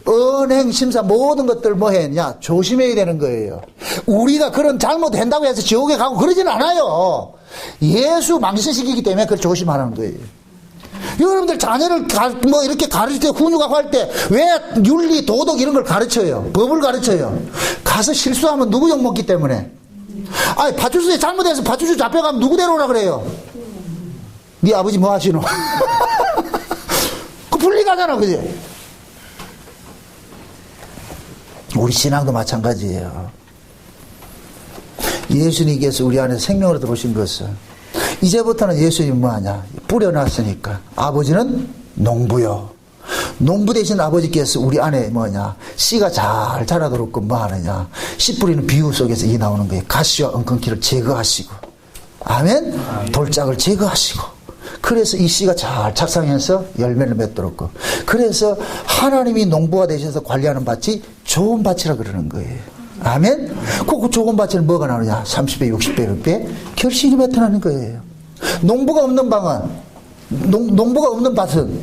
은행, 심사 모든 것들 뭐 했냐? 조심해야 되는 거예요. 우리가 그런 잘못한다고 해서 지옥에 가고 그러지는 않아요. 예수 망신시키기 때문에 그걸 조심하라는 거예요. 여러분들 자녀를 뭐 이렇게 가르칠 때 훈육하고 할 때 왜 윤리, 도덕 이런 걸 가르쳐요? 법을 가르쳐요. 가서 실수하면 누구 욕먹기 때문에. 아니, 파출소에 잘못해서 파출소 잡혀가면 누구 데려오라 그래요? 네 아버지 뭐 하시노? 그 분리가잖아, 그지? 우리 신앙도 마찬가지예요. 예수님께서 우리 안에 생명으로 들어오신 것은 이제부터는 예수님이 뭐하냐? 뿌려놨으니까. 아버지는 농부요. 농부 대신 아버지께서 우리 안에 뭐냐? 씨가 잘 자라도록 뭐하느냐? 씨 뿌리는 비유 속에서 이 나오는 거예요. 가시와 엉겅퀴를 제거하시고. 아멘? 돌짝을 제거하시고. 그래서 이 씨가 잘 착상해서 열매를 맺도록. 그래서 하나님이 농부가 되셔서 관리하는 밭이 좋은 밭이라 그러는 거예요. 아멘? 그 좋은 밭에는 뭐가 나오느냐? 30배, 60배, 100배 결실이 나타나는 거예요. 농부가 없는 방은, 농부가 없는 밭은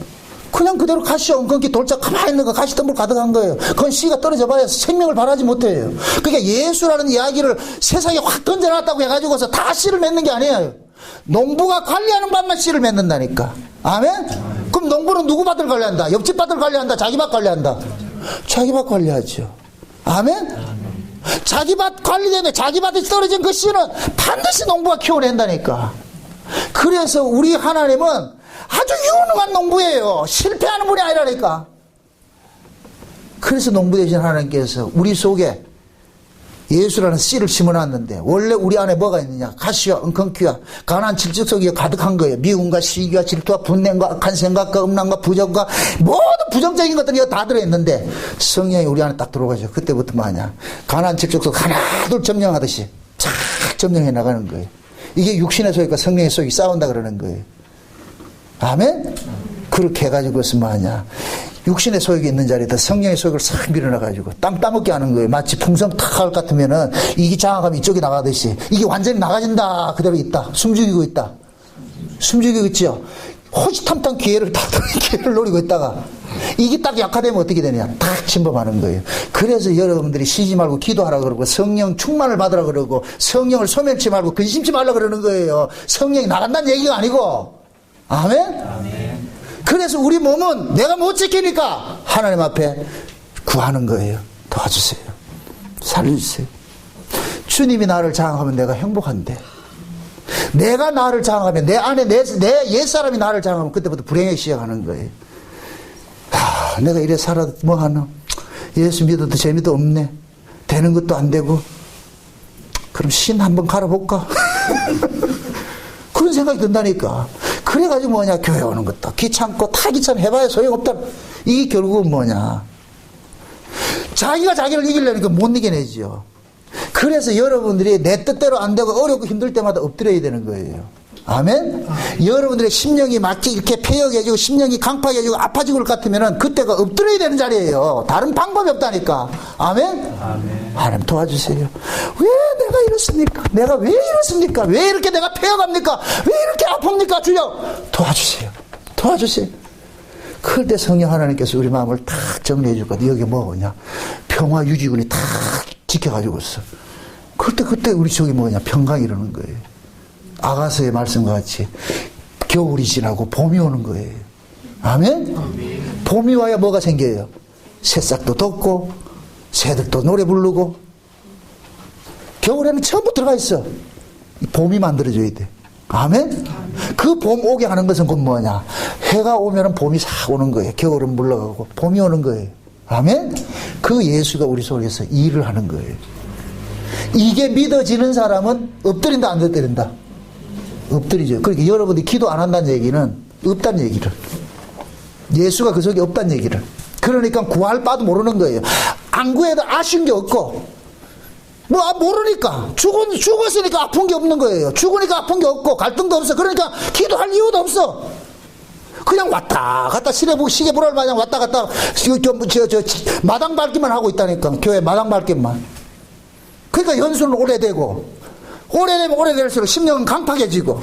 그냥 그대로 가시와 엉겅퀴 돌짝 가만히 있는 거 가시 덤불 가득한 거예요. 그건 씨가 떨어져 봐야 생명을 발하지 못해요. 그러니까 예수라는 이야기를 세상에 확 던져놨다고 해가지고서 다 씨를 맺는 게 아니에요. 농부가 관리하는 밭만 씨를 맺는다니까. 아멘? 그럼 농부는 누구 밭을 관리한다? 옆집 밭을 관리한다? 자기 밭 관리한다? 자기 밭 관리하죠. 아멘? 자기 밭 관리되는데 자기 밭에 떨어진 그 씨는 반드시 농부가 키워낸다니까. 그래서 우리 하나님은 아주 유능한 농부예요. 실패하는 분이 아니라니까. 그래서 농부 되신 하나님께서 우리 속에 예수라는 씨를 심어놨는데 원래 우리 안에 뭐가 있느냐? 가시와 엉겅퀴와 가난 질적속이 가득한 거예요. 미움과 시기와 질투와 분냄과 악한 생각과 음란과 부정과 모든 부정적인 것들이 다 들어있는데 성령이 우리 안에 딱 들어가죠. 그때부터 뭐하냐? 가난 질적속 하나 둘 점령하듯이 착 점령해 나가는 거예요. 이게 육신의 속과 성령의 속이 싸운다 그러는 거예요. 아멘? 그렇게 해가지고 그것은 뭐하냐? 육신의 소욕이 있는 자리에다 성령의 소욕을 싹 밀어놔가지고 땅 따먹게 하는 거예요. 마치 풍선 탁 할 것 같으면은 이게 장악하면 이쪽이 나가듯이 이게 완전히 나가진다. 그대로 있다. 숨죽이고 있다. 숨죽이고 있죠. 호시탐탐 기회를 노리고 있다가 이게 딱 약화되면 어떻게 되냐? 딱 침범하는 거예요. 그래서 여러분들이 쉬지 말고 기도하라 그러고 성령 충만을 받으라 그러고 성령을 소멸치 말고 근심치 말라 그러는 거예요. 성령이 나간다는 얘기가 아니고. 아멘? 아멘. 그래서 우리 몸은 내가 못 지키니까 하나님 앞에 구하는 거예요. 도와주세요. 살려주세요. 주님이 나를 장악하면 내가 행복한데 내가 나를 장악하면 내 안에 내 옛사람이 나를 장악하면 그때부터 불행하기 시작하는 거예요. 내가 이래 살아도 뭐하나? 예수 믿어도 재미도 없네. 되는 것도 안 되고 그럼 신 한번 갈아볼까? 그런 생각이 든다니까. 그래가지고 뭐냐? 교회 오는 것도 귀찮고 다 귀찮아해봐야 소용없다. 이게 결국은 뭐냐? 자기가 자기를 이기려니까 못 이겨내지요. 그래서 여러분들이 내 뜻대로 안 되고 어렵고 힘들 때마다 엎드려야 되는 거예요. 아멘? 여러분들의 심령이 마치 이렇게 폐역해지고 심령이 강팍해지고 아파지고 그럴 것 같으면은 그때가 엎드려야 되는 자리예요. 다른 방법이 없다니까. 아멘? 아멘. 하나님 도와주세요. 왜 내가 이렇습니까? 내가 왜 이렇습니까? 왜 이렇게 내가 패어갑니까? 왜 이렇게 아픕니까? 주여 도와주세요. 도와주세요. 그럴 때 성령 하나님께서 우리 마음을 탁 정리해 줄 거다. 여기 뭐냐? 평화 유지군이 탁 지켜가지고 있어. 그때 우리 속이 뭐냐? 평강이 이러는 거예요. 아가서의 말씀과 같이 겨울이 지나고 봄이 오는 거예요. 아멘? 봄이 와야 뭐가 생겨요? 새싹도 돋고 새들도 노래 부르고. 겨울에는 전부 들어가 있어. 봄이 만들어줘야 돼. 아멘? 그 봄 오게 하는 것은 곧 뭐냐? 해가 오면은 봄이 싹 오는 거예요. 겨울은 물러가고 봄이 오는 거예요. 아멘? 그 예수가 우리 속에서 일을 하는 거예요. 이게 믿어지는 사람은 엎드린다 안 엎드린다? 엎드리죠. 그러니까 여러분들이 기도 안 한다는 얘기는 없다는 얘기를. 예수가 그 속에 없다는 얘기를. 그러니까 구할 바도 모르는 거예요. 안 구해도 아쉬운 게 없고, 뭐 모르니까 죽었으니까 아픈 게 없는 거예요. 죽으니까 아픈 게 없고 갈등도 없어. 그러니까 기도할 이유도 없어. 그냥 왔다 갔다 시계 보랄 마냥 왔다 갔다 마당 밟기만 하고 있다니까. 교회 마당 밟기만. 그러니까 연수는 오래되면 오래될수록 심령은 강팍해지고,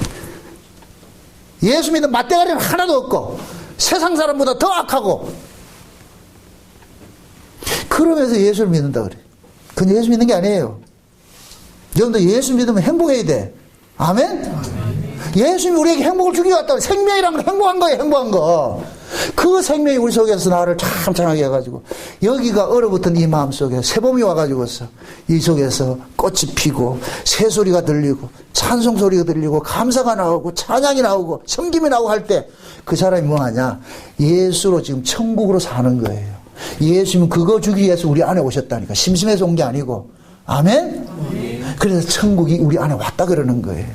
예수 믿는 맞대가리는 하나도 없고 세상 사람보다 더 악하고. 그러면서 예수를 믿는다 그래. 그건 예수 믿는 게 아니에요. 여러분들 예수 믿으면 행복해야 돼. 아멘? 예수님이 우리에게 행복을 주기 왔다. 생명이란 건 행복한 거예요. 행복한 거. 그 생명이 우리 속에서 나를 참 편하게 해가지고, 여기가 얼어붙은 이 마음 속에 새봄이 와가지고서 이 속에서 꽃이 피고 새소리가 들리고 찬송 소리가 들리고 감사가 나오고 찬양이 나오고 섬김이 나오고 할 때 그 사람이 뭐하냐? 예수로 지금 천국으로 사는 거예요. 예수님은 그거 주기 위해서 우리 안에 오셨다니까. 심심해서 온 게 아니고. 아멘? 그래서 천국이 우리 안에 왔다 그러는 거예요.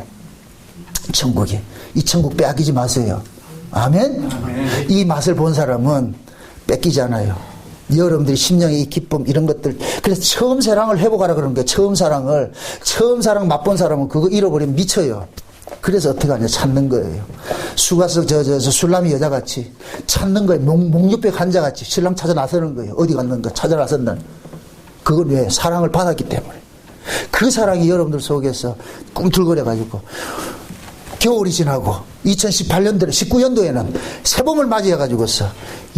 천국이. 이 천국 빼앗기지 마세요. 아멘? 이 맛을 본 사람은 뺏기지 않아요. 여러분들이 심령의 이 기쁨 이런 것들. 그래서 처음 사랑을 회복하라 그러는 거예요. 처음 사랑 맛본 사람은 그거 잃어버리면 미쳐요. 그래서 어떻게 하냐? 찾는 거예요. 수가서 술람이 여자같이 찾는 거예요. 목육백 환자같이 신랑 찾아 나서는 거예요. 어디 갔는가 찾아 나선다. 그건 왜? 사랑을 받았기 때문에. 그 사랑이 여러분들 속에서 꿈틀거려가지고 겨울이 지나고 2018년도에 19년도에는 새봄을 맞이해가지고서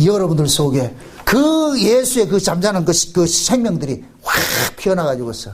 여러분들 속에 그 예수의 그 잠자는 그 생명들이 확 피어나가지고서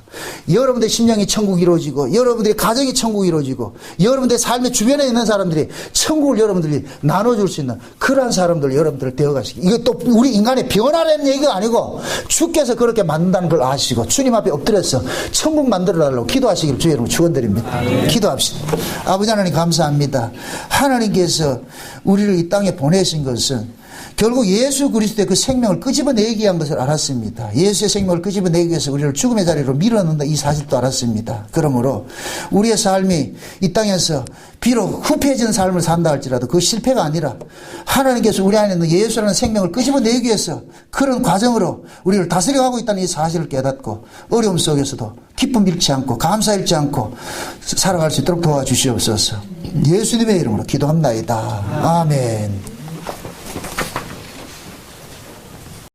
여러분들의 심령이 천국이 이루어지고, 여러분들의 가정이 천국이 이루어지고, 여러분들의 삶의 주변에 있는 사람들이 천국을 여러분들이 나눠줄 수 있는 그러한 사람들 여러분들을 되어가시기. 이것도 우리 인간의 변화라는 얘기가 아니고 주께서 그렇게 만든다는 걸 아시고 주님 앞에 엎드려서 천국 만들어달라고 기도하시기를 주의 이름으로 축원드립니다. 기도합시다. 아버지 하나님 감사합니다. 하나님께서 우리를 이 땅에 보내신 것은 결국 예수 그리스도의 그 생명을 끄집어내기 위한 것을 알았습니다. 예수의 생명을 끄집어내기 위해서 우리를 죽음의 자리로 밀어넣는다, 이 사실도 알았습니다. 그러므로 우리의 삶이 이 땅에서 비록 후패해지는 삶을 산다 할지라도 그 실패가 아니라 하나님께서 우리 안에 있는 예수라는 생명을 끄집어내기 위해서 그런 과정으로 우리를 다스려가고 있다는 이 사실을 깨닫고 어려움 속에서도 기쁨 잃지 않고 감사 잃지 않고 살아갈 수 있도록 도와주시옵소서. 예수님의 이름으로 기도합나이다. 아멘.